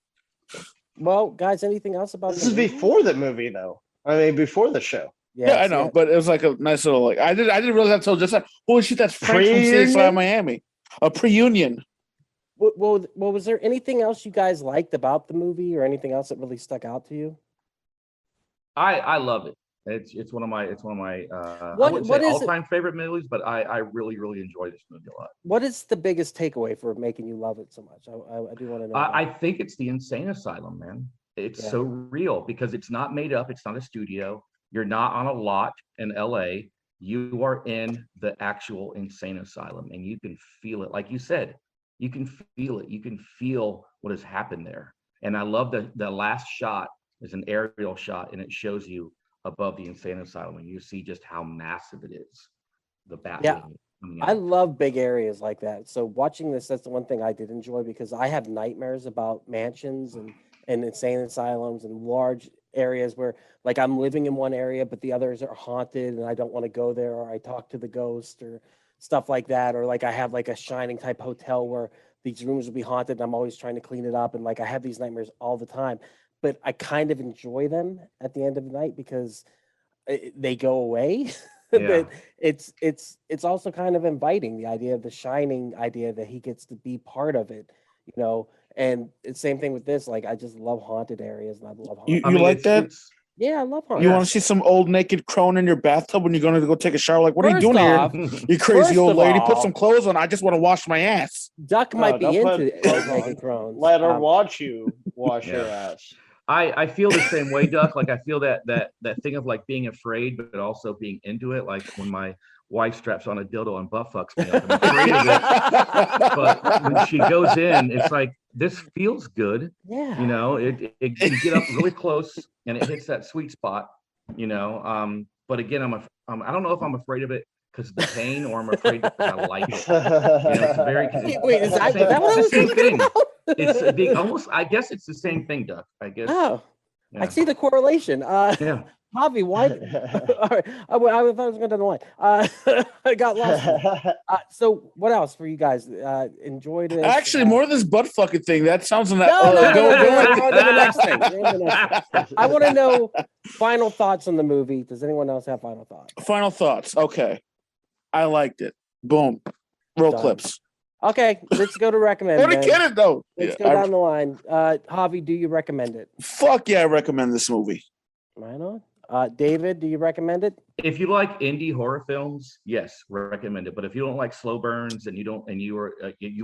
Well, guys, anything else about this? Is before the movie, though. I mean, before the show. Yeah, I know, but it was like a nice little like. I didn't realize that until just like, holy shit, that's Frank from CSI Miami. A pre-union. Well, was there anything else you guys liked about the movie, or anything else that really stuck out to you? I love it. It's one of my I wouldn't say all-time favorite movies, but I really enjoy this movie a lot. What is the biggest takeaway for making you love it so much? I do want to know. I think it's the insane asylum, man. It's so real because it's not made up. It's not a studio. You're not on a lot in LA. You are in the actual insane asylum, and you can feel it. Like you said, you can feel it. You can feel what has happened there. And I love the last shot is an aerial shot, and it shows you above the insane asylum, and you see just how massive it is. The bathroom. Yeah, I love big areas like that. So watching this, that's the one thing I did enjoy, because I have nightmares about mansions and insane asylums and large areas where, like, I'm living in one area but the others are haunted and I don't want to go there, or I talk to the ghost or stuff like that, or like I have like a Shining type hotel where these rooms will be haunted and I'm always trying to clean it up, and like I have these nightmares all the time, but I kind of enjoy them at the end of the night because they go away. But it's also kind of inviting, the idea of the Shining idea that he gets to be part of it, you know. And it's same thing with this. Like, I just love haunted areas, and I love haunted. You like that? Yeah, I love haunted. You want to see some old naked crone in your bathtub when you're going to go take a shower? Like, what are you doing here? You crazy old lady. Put some clothes on. I just want to wash my ass. Duck might be into naked crones. Let her watch you wash your ass. I feel the same way, Duck. Like, I feel that thing of like being afraid, but also being into it. Like when my wife straps on a dildo and butt fucks me up, I'm afraid of it. But when she goes in, it's like, this feels good. Yeah. You know, you get up really close and it hits that sweet spot, you know. But again, I don't know if I'm afraid of it because of the pain, or I'm afraid because I like it. You know, it's very. Wait, is that what I was thinking about? It's the almost. I guess it's the same thing, Duck. I guess. Oh, yeah. I see the correlation. Yeah. Javi, why? All right. I thought I was going down the line. I got lost. So, what else for you guys? Enjoyed it? Actually, more of this butt fucking thing. That sounds on that. No, the next thing. I want to know final thoughts on the movie. Does anyone else have final thoughts? Final thoughts. Okay, I liked it. Boom. Roll clips. Okay, let's go to recommend. What a kid, though. Let's go down the line. Javi, do you recommend it? Fuck yeah, I recommend this movie. Right on. David, do you recommend it? If you like indie horror films, yes, recommend it. But if you don't like slow burns and you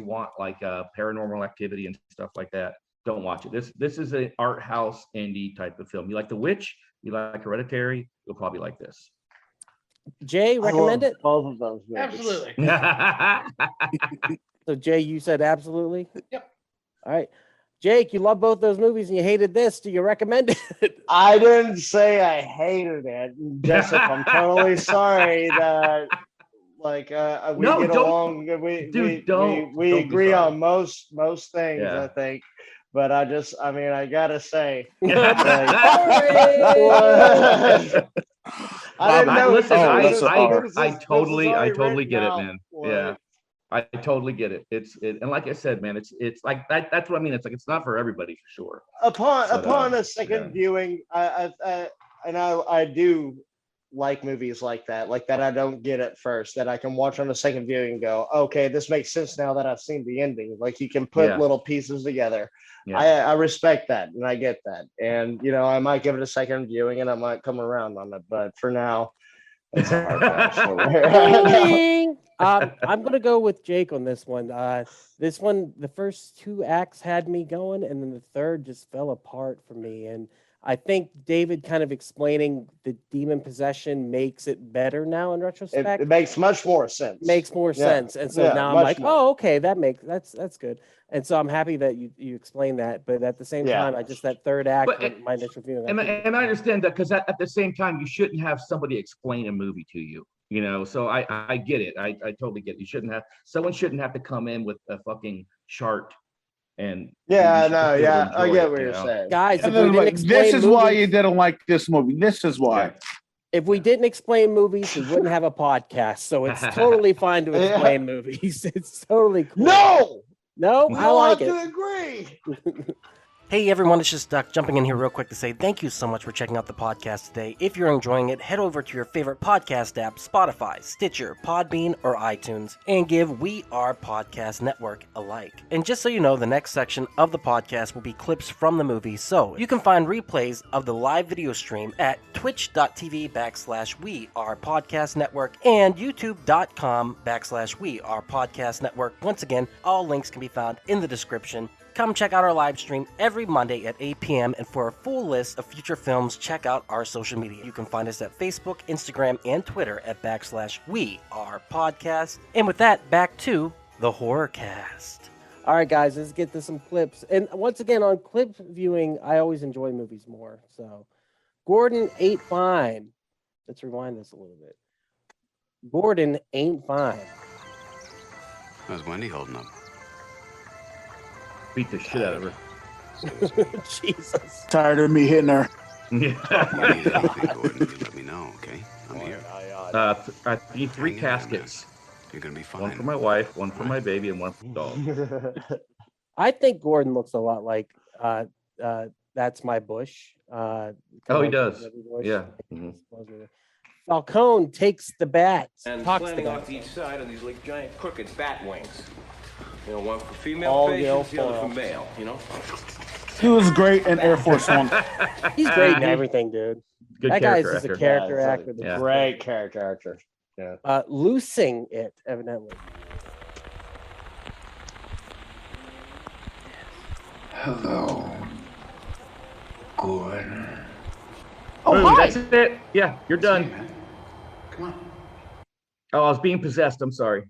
want like Paranormal Activity and stuff like that, don't watch it. This is an art house indie type of film. You like The Witch, you like Hereditary, you'll probably like this. Jay, recommend it? Both of those movies. Absolutely. So Jay, you said absolutely? Yep. All right. Jake, you love both those movies and you hated this. Do you recommend it? I didn't say I hated it. Jessica, I'm totally sorry that like we get along. We agree on most things, yeah. I think. But I gotta say, I didn't know. Listen, I totally get it, man. Yeah. I totally get it. And like I said, man, it's like that. That's what I mean. It's like it's not for everybody for sure. Upon a second viewing, I do like movies like that I don't get at first, that I can watch on a second viewing and go, okay, this makes sense now that I've seen the ending. Like you can put little pieces together. Yeah. I respect that and I get that. And I might give it a second viewing and I might come around on it, but for now, it's a hard pass. I'm gonna go with Jake on this one. This one, the first two acts had me going, and then the third just fell apart for me. And I think David kind of explaining the demon possession makes it better now in retrospect. It makes much more sense. Makes more sense. And so now I'm like, oh, okay, that's good. And so I'm happy that you explained that. But at the same time, I just that third act, my initial viewing. And I understand that because at the same time, you shouldn't have somebody explain a movie to you. You know, so I get it. I totally get it. Someone shouldn't have to come in with a fucking chart. And I get what you're saying, guys. This is why you didn't like this movie. This is why. If we didn't explain movies, we wouldn't have a podcast. So it's totally fine to explain movies. It's totally cool. No, I like it. I agree. Hey everyone, it's just Duck jumping in here real quick to say thank you so much for checking out the podcast today. If you're enjoying it, head over to your favorite podcast app, Spotify, Stitcher, Podbean, or iTunes, and give We Are Podcast Network a like. And just so you know, the next section of the podcast will be clips from the movie, so you can find replays of the live video stream at twitch.tv/We Are Podcast Network and youtube.com/We Are Podcast Network. Once again, all links can be found in the description. Come check out our live stream every Monday at 8 p.m. And for a full list of future films, check out our social media. You can find us at Facebook, Instagram, and Twitter at /We Are Podcast. And with that, back to the Horrorcast. All right, guys, let's get to some clips. And once again, on clip viewing, I always enjoy movies more. So, Gordon ain't fine. Let's rewind this a little bit. Gordon ain't fine. How's Wendy holding up? Beat the shit out of her. Jesus. Tired of me hitting her. Yeah. If you need anything, Gordon, you let me know, okay? I'm here. I need 3 caskets. You're gonna be fine. One for my wife, one for my baby, and one for the dog. I think Gordon looks a lot like That's My Bush. He does. Yeah. Mm-hmm. Falcone takes the bat. And talks planting to off each side of these like giant crooked bat wings. You know, one for female All patients, the other for male, you know? He was great in Air Force One. He's great in everything, dude. Good that guy's character just a actor. character actor. Yeah. Great character actor. Yeah. Loosing it, evidently. Hello, Gordon. Oh, that's it. Yeah, you're done. Come on. Oh, I was being possessed. I'm sorry.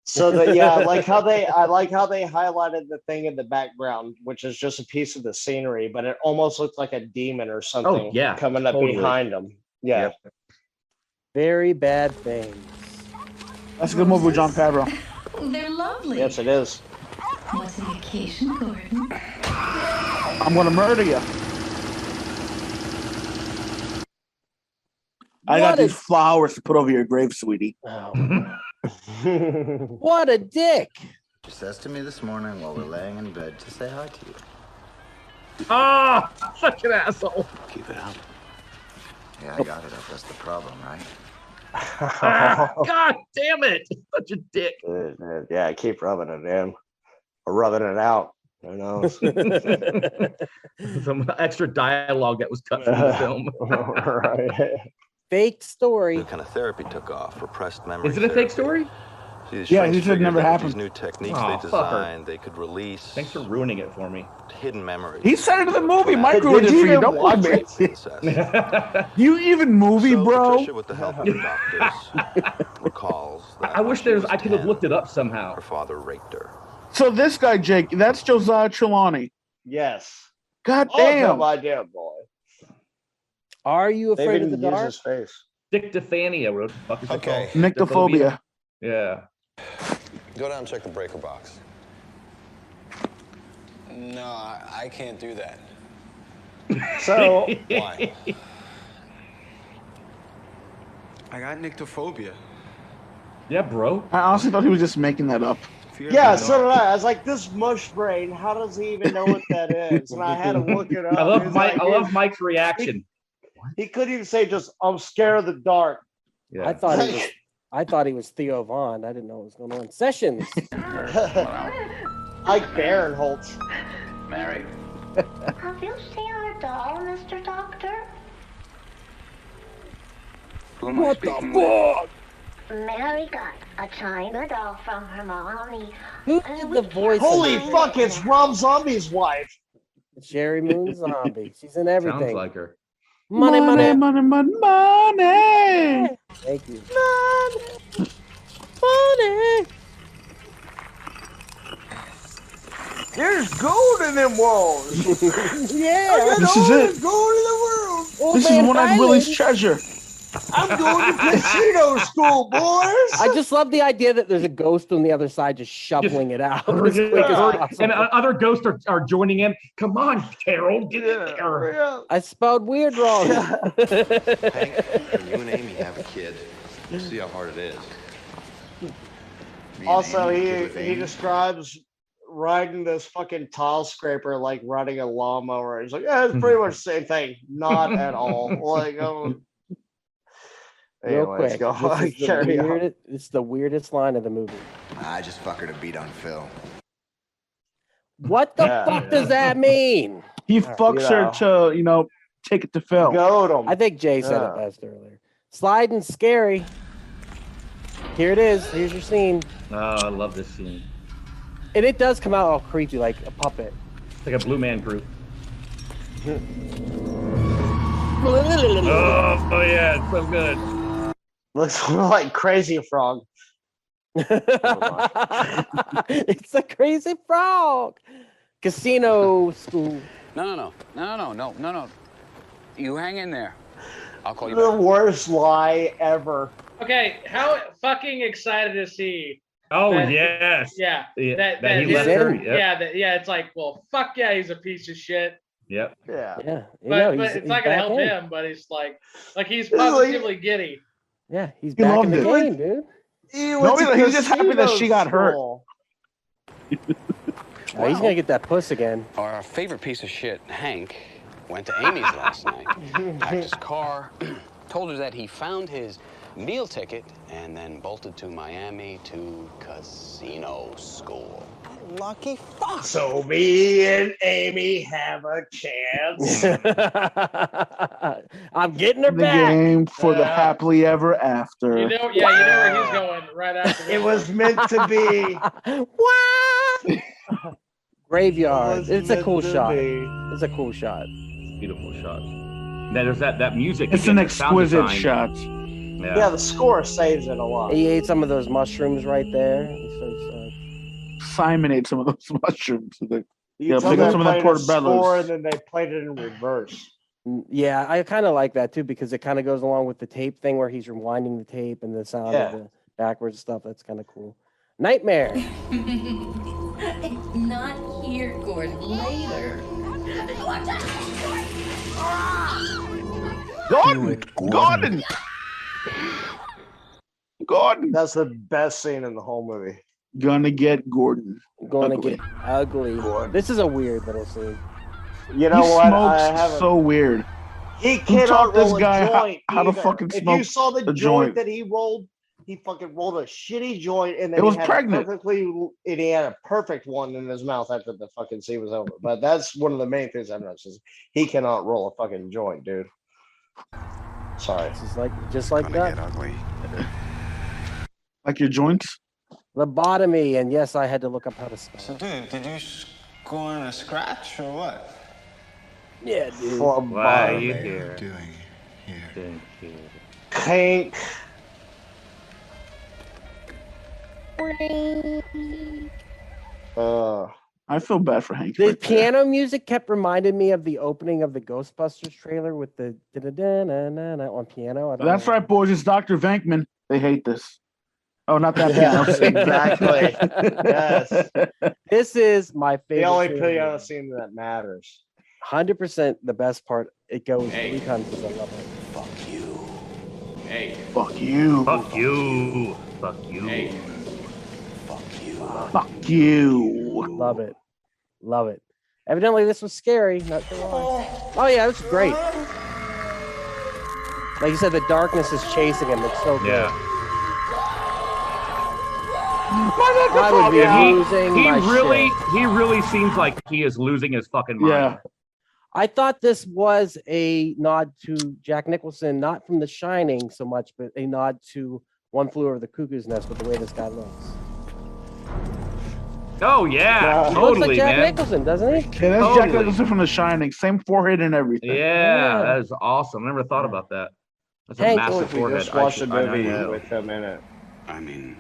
So that I like how they highlighted the thing in the background, which is just a piece of the scenery, but it almost looks like a demon or something coming up behind them. Yeah. Yep. Very Bad Things. That's a good movie with John Favreau. They're lovely. Yes, it is. What's the occasion, Gordon? I'm gonna murder you. I got these flowers to put over your grave, sweetie. Oh. What a dick. She says to me this morning while we're laying in bed to say hi to you. Oh, such an asshole. Keep it up. Yeah, I got it up. That's the problem, right? God damn it. Such a dick. Yeah, keep rubbing it in. Or rubbing it out. Who knows? Some extra dialogue that was cut from the film. Right. Fake story. New kind of therapy took off. Repressed memory. Is it a fake story? Yeah, he said it never happened. These new techniques they designed, they could release. Thanks for ruining it for me. Hidden memories. He said it in the movie. Mike ruined it for you. Don't watch it. You even movie, bro. Patricia, with the help of the doctors, recalls that I wish I could have looked it up somehow. Her father raped her. So this guy, Jake, that's Josiah Trelawney. Yes. God damn. I did, boy. Are you afraid of the dark? His face. Dictophania. What the fuck is it called? Nyctophobia. Yeah. Go down and check the breaker box. No, I can't do that. So Why? I got nyctophobia. Yeah, bro. I honestly thought he was just making that up. yeah, so did I. I was like, this mush brain, how does he even know what that is? And I had to look it up. I love Mike's reaction. He couldn't even say just, I'm scared of the dark. Yeah. I thought he was Theo Vaughn. I didn't know what was going on. Sessions. Like Barinholtz. Mary. Have you seen our doll, Mr. Doctor? Who am I speaking with? Mary got a China doll from her mommy. Who did the voice? Holy fuck, it's Rob Zombie's wife. Sherry Moon Zombie. She's in everything. Sounds like her. Money. Thank you. Money. There's gold in them walls. Yeah. This is it. Gold in the world. Old This Man is one of Highland. Willie's treasure. I'm going to casino school, boys. I just love the idea that there's a ghost on the other side just shoveling it out as quick as possible. And other ghosts are joining in. Come on, Carol, get in there. Yeah. I spelled weird wrong. Hank, when you and Amy have a kid, you'll see how hard it is. Me and Also, Amy, the kid with he Amy. describes riding this fucking tile scraper like riding a lawnmower. He's like, yeah, it's pretty much the same thing. Not at all. Like, Real anyways, quick. go on. This is Carry on. it's the weirdest line of the movie. I just fuck her to beat on Phil. What the fuck does that mean? He fucks her to, take it to Phil. Goat him. I think Jay said it best earlier. Sliding scary. Here it is. Here's your scene. Oh, I love this scene. And it does come out all creepy like a puppet. It's like a Blue Man Group. Oh Yeah, it's so good. Looks like Crazy Frog. It's a crazy frog. Casino school. No. You hang in there. I'll call you The back. worst lie ever. Okay, how fucking excited is he? Oh, That- yes. Yeah. That he his- left her. Yeah, it's like, well, fuck yeah, he's a piece of shit. Yep. Yeah. Yeah. But it's not gonna help him, but he's like he's positively giddy. Yeah, he's He back in loved the it. game, dude. No, he's just happy that she got hurt. Oh, he's gonna get that puss again. Our favorite piece of shit, Hank, went to Amy's last night, packed his car, told her that he found his meal ticket, and then bolted to Miami to casino school. Lucky fuck. So me and Amy have a chance. I'm getting her The back. game for the happily ever after. You know where he's going right after this. It was meant to be. What? Graveyard. It was It's a meant cool to shot. be. It's a cool shot. Beautiful shot. Then there's that music. It's again, an the sound exquisite design. shot. Yeah, the score saves it a lot. He ate some of those mushrooms right there. Simon ate some of those mushrooms. You Yeah, tell pick them up some of they that played a score portobellos. and then they played it in reverse. Yeah, I kind of like that too because it kind of goes along with the tape thing where he's rewinding the tape and the sound Yeah. of the backwards stuff. That's kind of cool. Nightmare. It's not here, Gordon. Later. Gordon! Gordon! That's the best scene in the whole movie. Gonna get Gordon. Going Ugly. to get ugly. This is a weird little scene. You know He what? smokes I haven't. so weird. He Who cannot taught this roll a guy joint how to either. fucking If smoke you saw the a joint joint? that he rolled, he fucking rolled a shitty joint and then It was he had pregnant. and he had a perfect one in his mouth after the fucking scene was over. But that's one of the main things I've noticed is he cannot roll a fucking joint, dude. Sorry. Just like that. Ugly. Like your joints? Lobotomy, and yes, I had to look up how to spell. So, dude, did you score in a scratch or what? Yeah, dude. Why are you here? Doing here. Hank. I feel bad for Hank. The right there. piano music kept reminding me of the opening of the Ghostbusters trailer with the da-da-da-na-na-na on piano. I don't That's know. right, boys. It's Dr. Venkman. They hate this. Oh, not that piano. scene. Exactly. Yes. This is my favorite. The only scene. piano scene that matters. 100% the best part. It goes Hey. 3 times as I love it. Fuck you. Hey. Fuck you. Fuck you. Fuck you. Hey. Fuck you. Fuck you. Love it. Love it. Evidently, this was scary. Not gonna lie. Oh yeah, this is great. Like you said, the darkness is chasing him. It's so good. Yeah. I would be losing He my really, shit. he really seems like he is losing his fucking mind. Yeah. I thought this was a nod to Jack Nicholson, not from The Shining so much, but a nod to One Flew Over the Cuckoo's Nest with the way this guy looks. Oh yeah, He looks like totally, Jack man. Nicholson, doesn't he? Yeah, that's Jack Nicholson from The Shining. Same forehead and everything. Yeah, that is awesome. Never thought about that. That's a Hank, massive We forehead. just watched a I movie know. with him in it. I mean,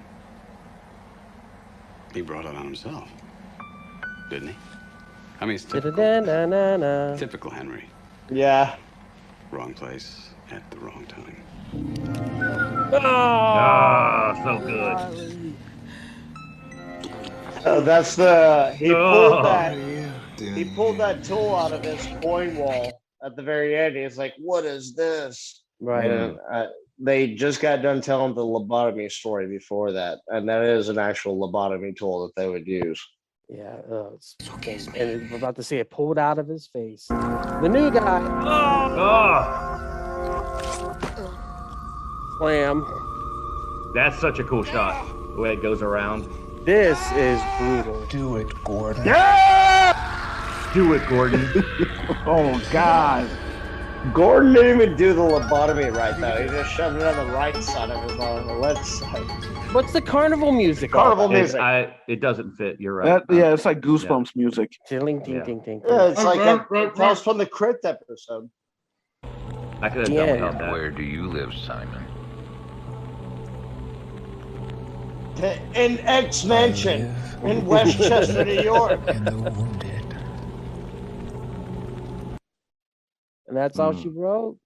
he brought it on himself, didn't he? I mean, it's typical, typical Henry. Yeah. Wrong place at the wrong time. Oh, so good. Oh, that's the he pulled that tool out of his coin wall at the very end. He's like, "What is this?" Right. And, they just got done telling the lobotomy story before that, and that is an actual lobotomy tool that they would use. Yeah, and we're about to see it pulled out of his face. The new guy. Slam. That's such a cool shot. The way it goes around. This is brutal. Do it, Gordon. Yeah! Do it, Gordon. Oh God. Gordon didn't even do the lobotomy right though. He just shoved it on the right side of his arm, the left side. What's the carnival music? Carnival music. It doesn't fit. You're right. Yeah, it's like Goosebumps music. Ting, ting, ting, ting. Yeah, it's like a Tales from the Crypt episode. I could have done without that. Where do you live, Simon? In X Mansion in Westchester, New York. And that's all she wrote.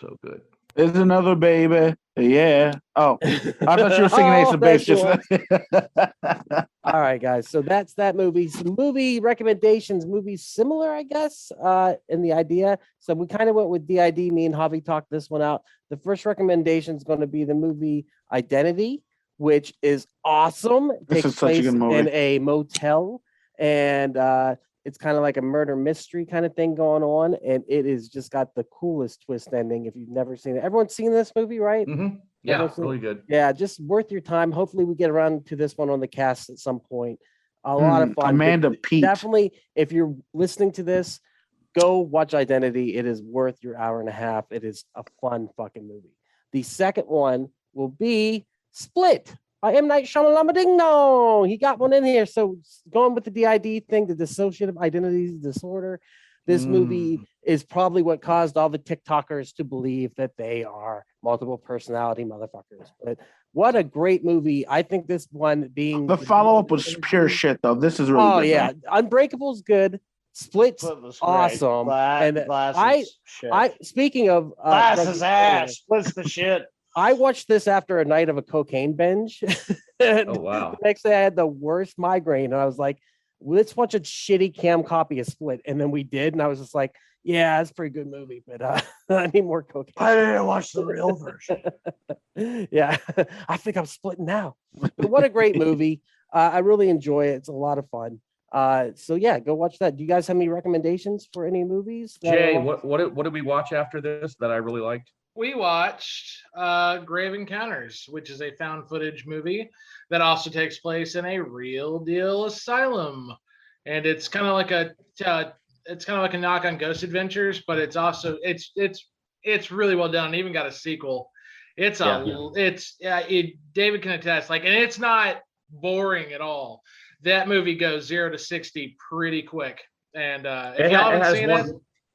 So good. There's another baby. Yeah. Oh, I thought you were singing Ace of Base just now. All right, guys. So that's that movie. Some movie recommendations, movies similar, I guess, in the idea. So we kind of went with DID. Me and Javi talked this one out. The first recommendation is going to be the movie Identity, which is awesome. It This takes is such a place good movie. in a motel, and it's kind of like a murder mystery kind of thing going on, and it is just got the coolest twist ending. If you've never seen it, everyone's seen this movie, right? Mm-hmm. Yeah, really good. Yeah, just worth your time. Hopefully, we get around to this one on the cast at some point. A lot of fun. Amanda Peet. Definitely, if you're listening to this, go watch Identity. It is worth your hour and a half. It is a fun fucking movie. The second one will be Split by M. Night Shyamalan. Ding dong. He got one in here. So going with the DID thing, the dissociative identity disorder, this movie is probably what caused all the TikTokers to believe that they are multiple personality motherfuckers. But what a great movie. I think this one being The follow-up was pure shit, though. This is really good. yeah. Though. Unbreakable's good. Split's awesome. Speaking of Glass's ass. Split's the shit. I watched this after a night of a cocaine binge. Oh wow! The next day I had the worst migraine, and I was like, "Let's watch a shitty cam copy of Split." And then we did, and I was just like, "Yeah, it's a pretty good movie, but I need more cocaine." I didn't watch the real version. Yeah, I think I'm splitting now. But what a great movie! I really enjoy it. It's a lot of fun. So yeah, go watch that. Do you guys have any recommendations for any movies? Jay, what did we watch after this that I really liked? We watched Grave Encounters, which is a found footage movie that also takes place in a real deal asylum, and it's kind of like a knock on Ghost Adventures, but it's also it's really well done. It even got a sequel. David can attest, and it's not boring at all. That movie goes 0 to 60 pretty quick, and if y'all haven't seen it.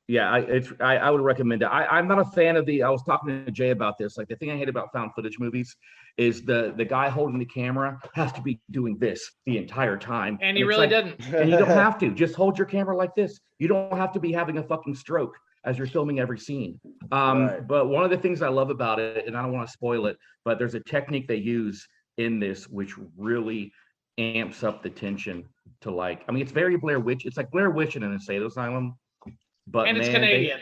Yeah, I would recommend it. I'm not a fan of I was talking to Jay about this. Like the thing I hate about found footage movies is the guy holding the camera has to be doing this the entire time. And he really didn't. And you don't have to. Just hold your camera like this. You don't have to be having a fucking stroke as you're filming every scene. Right. But one of the things I love about it, and I don't want to spoil it, but there's a technique they use in this which really amps up the tension to it's very Blair Witch. It's like Blair Witch in an insane asylum. But it's Canadian.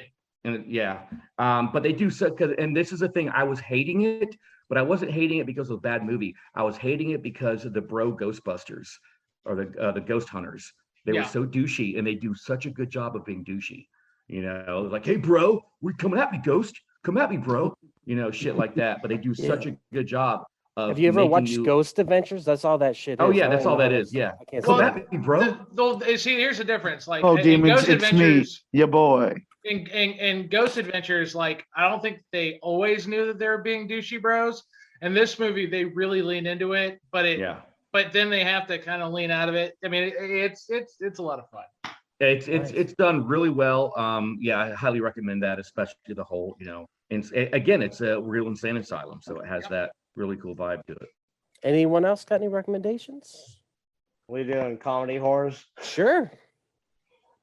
But they do so. And this is the thing. I was hating it, but I wasn't hating it because of a bad movie. I was hating it because of the bro Ghostbusters or the Ghost Hunters. They were so douchey, and they do such a good job of being douchey. Like, hey, bro, we're coming at me, Ghost. Come at me, bro. Shit like that. But they do such a good job. Have you ever watched Ghost Adventures? That's all that shit is. Oh yeah, that's all that is. Yeah. I can't Come at me, bro. See, here's the difference. Demons, Ghost it's Adventures, me, your boy. In Ghost Adventures, I don't think they always knew that they were being douchey bros. In this movie, they really leaned into it, but but then they have to kind of lean out of it. I mean, it's a lot of fun. It's done really well. Yeah, I highly recommend that, especially the whole, and again, it's a real insane asylum, so it has that really cool vibe to it. Anyone else got any recommendations? We doing comedy horrors? Sure.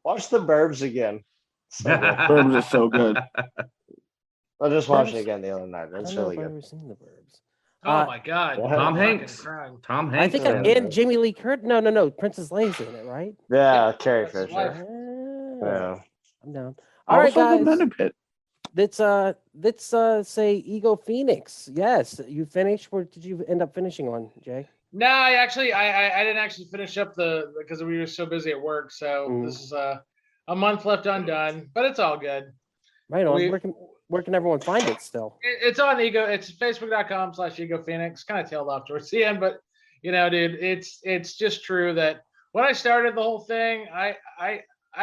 Watch The Burbs again. So good. Burbs is so good. I just watched it again the other night. It's really good. I've never seen The Burbs. Oh my God. Tom Hanks. Tom Hanks. I think and Jamie Lee Curtis. No. Princess Leia's in it, right? Yeah, Carrie Fisher. Yeah. I'm down. All right, guys. Let's say Ego Phoenix. Yes, you finished. Where did you end up finishing on, Jay? No, I didn't actually finish up because we were so busy at work. So this is a month left undone, but it's all good. Right on. Where can everyone find it still? It's on Ego. It's facebook.com/Ego Phoenix. Kind of tailed off towards the end, but dude, it's just true that when I started the whole thing, I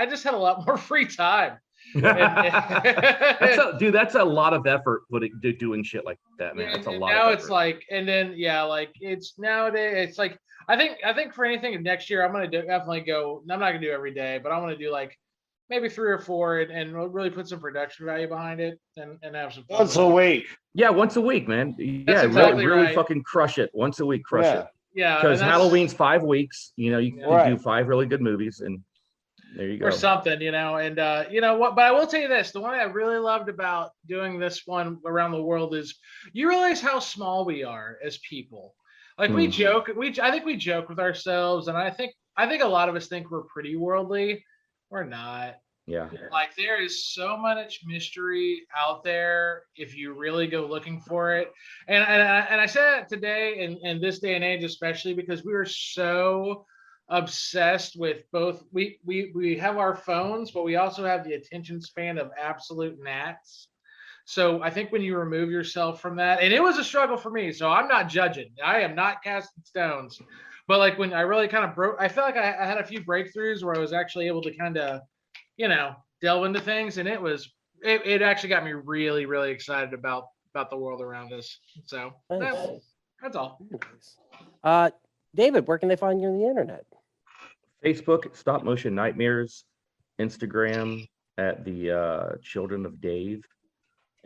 just had a lot more free time. That's a lot of effort doing shit like that, man. It's a lot. Now of it's like, and then it's nowadays. It's like I think for anything next year, I'm gonna definitely go. I'm not gonna do every day, but I'm gonna do like maybe 3 or 4 and really put some production value behind it and have some fun. Once a week. Yeah, once a week, man. That's exactly really right. fucking crush it. Once a week, crush it. Yeah. Because Halloween's 5 weeks. You can do 5 really good movies, and there you go. Or something, and you know what? But I will tell you this: the one I really loved about doing this one around the world is you realize how small we are as people. Like we joke, I think we joke with ourselves, and I think a lot of us think we're pretty worldly. We're not. Yeah. Like there is so much mystery out there if you really go looking for it. And I said that today in this day and age, especially because we are so obsessed with both. We have our phones, but we also have the attention span of absolute gnats. So I think when you remove yourself from that, and it was a struggle for me, so I'm not judging. I am not casting stones. But like when I really kind of broke, I felt like I had a few breakthroughs where I was actually able to kind of, delve into things, and it actually got me really, really excited about the world around us. So that's all. David, where can they find you on the internet? Facebook, Stop Motion Nightmares, Instagram at the Children of Dave,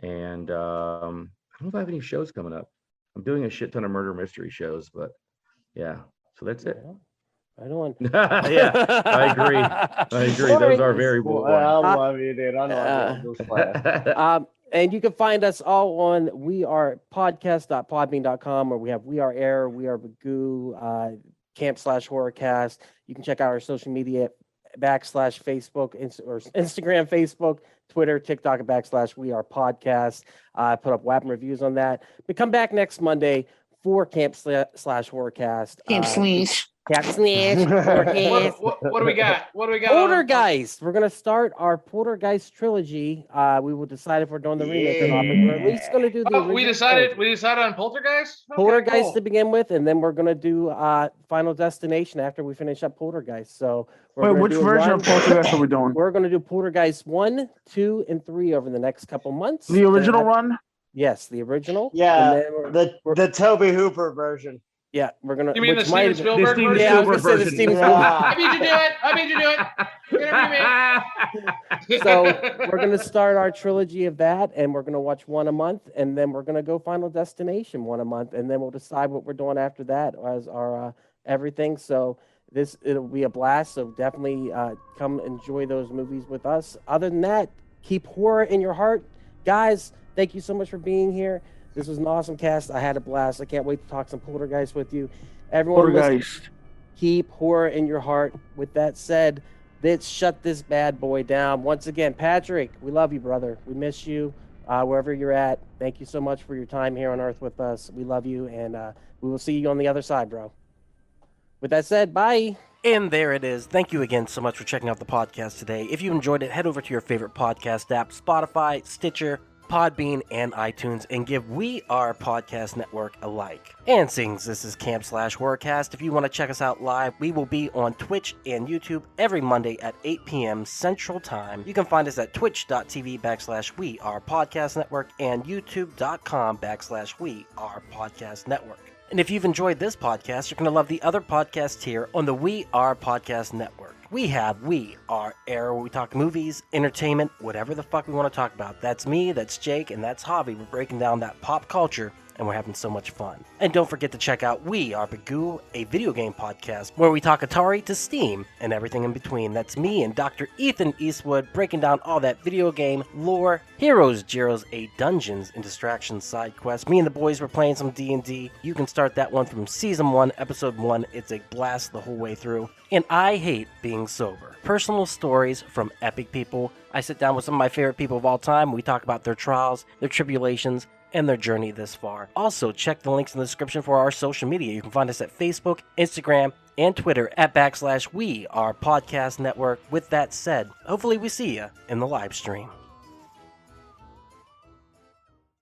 and I don't know if I have any shows coming up. I'm doing a shit ton of murder mystery shows, but yeah. So that's it. Right on. Yeah, I agree. Those are very boring. I love you, dude. I know. And you can find us all on wearepodcast.podbean.com, where we have We Are Air, We Are Bagu, Camp/Horrorcast. You can check out our social media /Facebook, or Instagram, Facebook, Twitter, TikTok, /We Are Podcast. I put up WAP reviews on that. But come back next Monday for Camp/Horrorcast. What do we got? Poltergeist. We're gonna start our Poltergeist trilogy. We will decide if we're doing the remake or not, but we're at least gonna do the. We decided on Poltergeist. Okay, Poltergeist cool. to begin with, and then we're gonna do Final Destination after we finish up Poltergeist. So which version of Poltergeist are we doing? We're gonna do Poltergeist 1, 2, and 3 over the next couple months. The original run? Yes, the original. Yeah, the Toby Hooper version. Yeah, we're gonna. You mean the Steven Spielberg version? Yeah, I was gonna say the Steven Spielberg. I made you do it. So we're gonna start our trilogy of that, and we're gonna watch one a month, and then we're gonna go Final Destination one a month, and then we'll decide what we're doing after that as our everything. So it'll be a blast. So definitely come enjoy those movies with us. Other than that, keep horror in your heart, guys. Thank you so much for being here. This was an awesome cast. I had a blast. I can't wait to talk some Poltergeist with you. Everyone, listen, keep horror in your heart. With that said, let's shut this bad boy down. Once again, Patrick, we love you, brother. We miss you wherever you're at. Thank you so much for your time here on Earth with us. We love you, and we will see you on the other side, bro. With that said, bye. And there it is. Thank you again so much for checking out the podcast today. If you enjoyed it, head over to your favorite podcast app, Spotify, Stitcher, Podbean, and iTunes, and give We Are Podcast Network a like. And since this is Camp Slash Horrorcast, if you want to check us out live, we will be on Twitch and YouTube every Monday at 8 p.m. Central Time. You can find us at twitch.tv/We Are Podcast Network and youtube.com/We Are Podcast Network. And if you've enjoyed this podcast, you're going to love the other podcasts here on the We Are Podcast Network. We have We Are Air, where we talk movies, entertainment, whatever the fuck we want to talk about. That's me, that's Jake, and that's Javi. We're breaking down that pop culture, and we're having so much fun. And don't forget to check out We Are Bagu, a video game podcast, where we talk Atari to Steam and everything in between. That's me and Dr. Ethan Eastwood breaking down all that video game lore, heroes, Gyros, a Dungeons and Distractions side quest. Me and the boys were playing some D&D. You can start that one from Season 1, Episode 1. It's a blast the whole way through. And I hate being sober. Personal stories from epic people. I sit down with some of my favorite people of all time. We talk about their trials, their tribulations, and their journey this far. Also, check the links in the description for our social media. You can find us at Facebook, Instagram, and Twitter at /We Are Podcast Network. With that said, hopefully we see you in the live stream.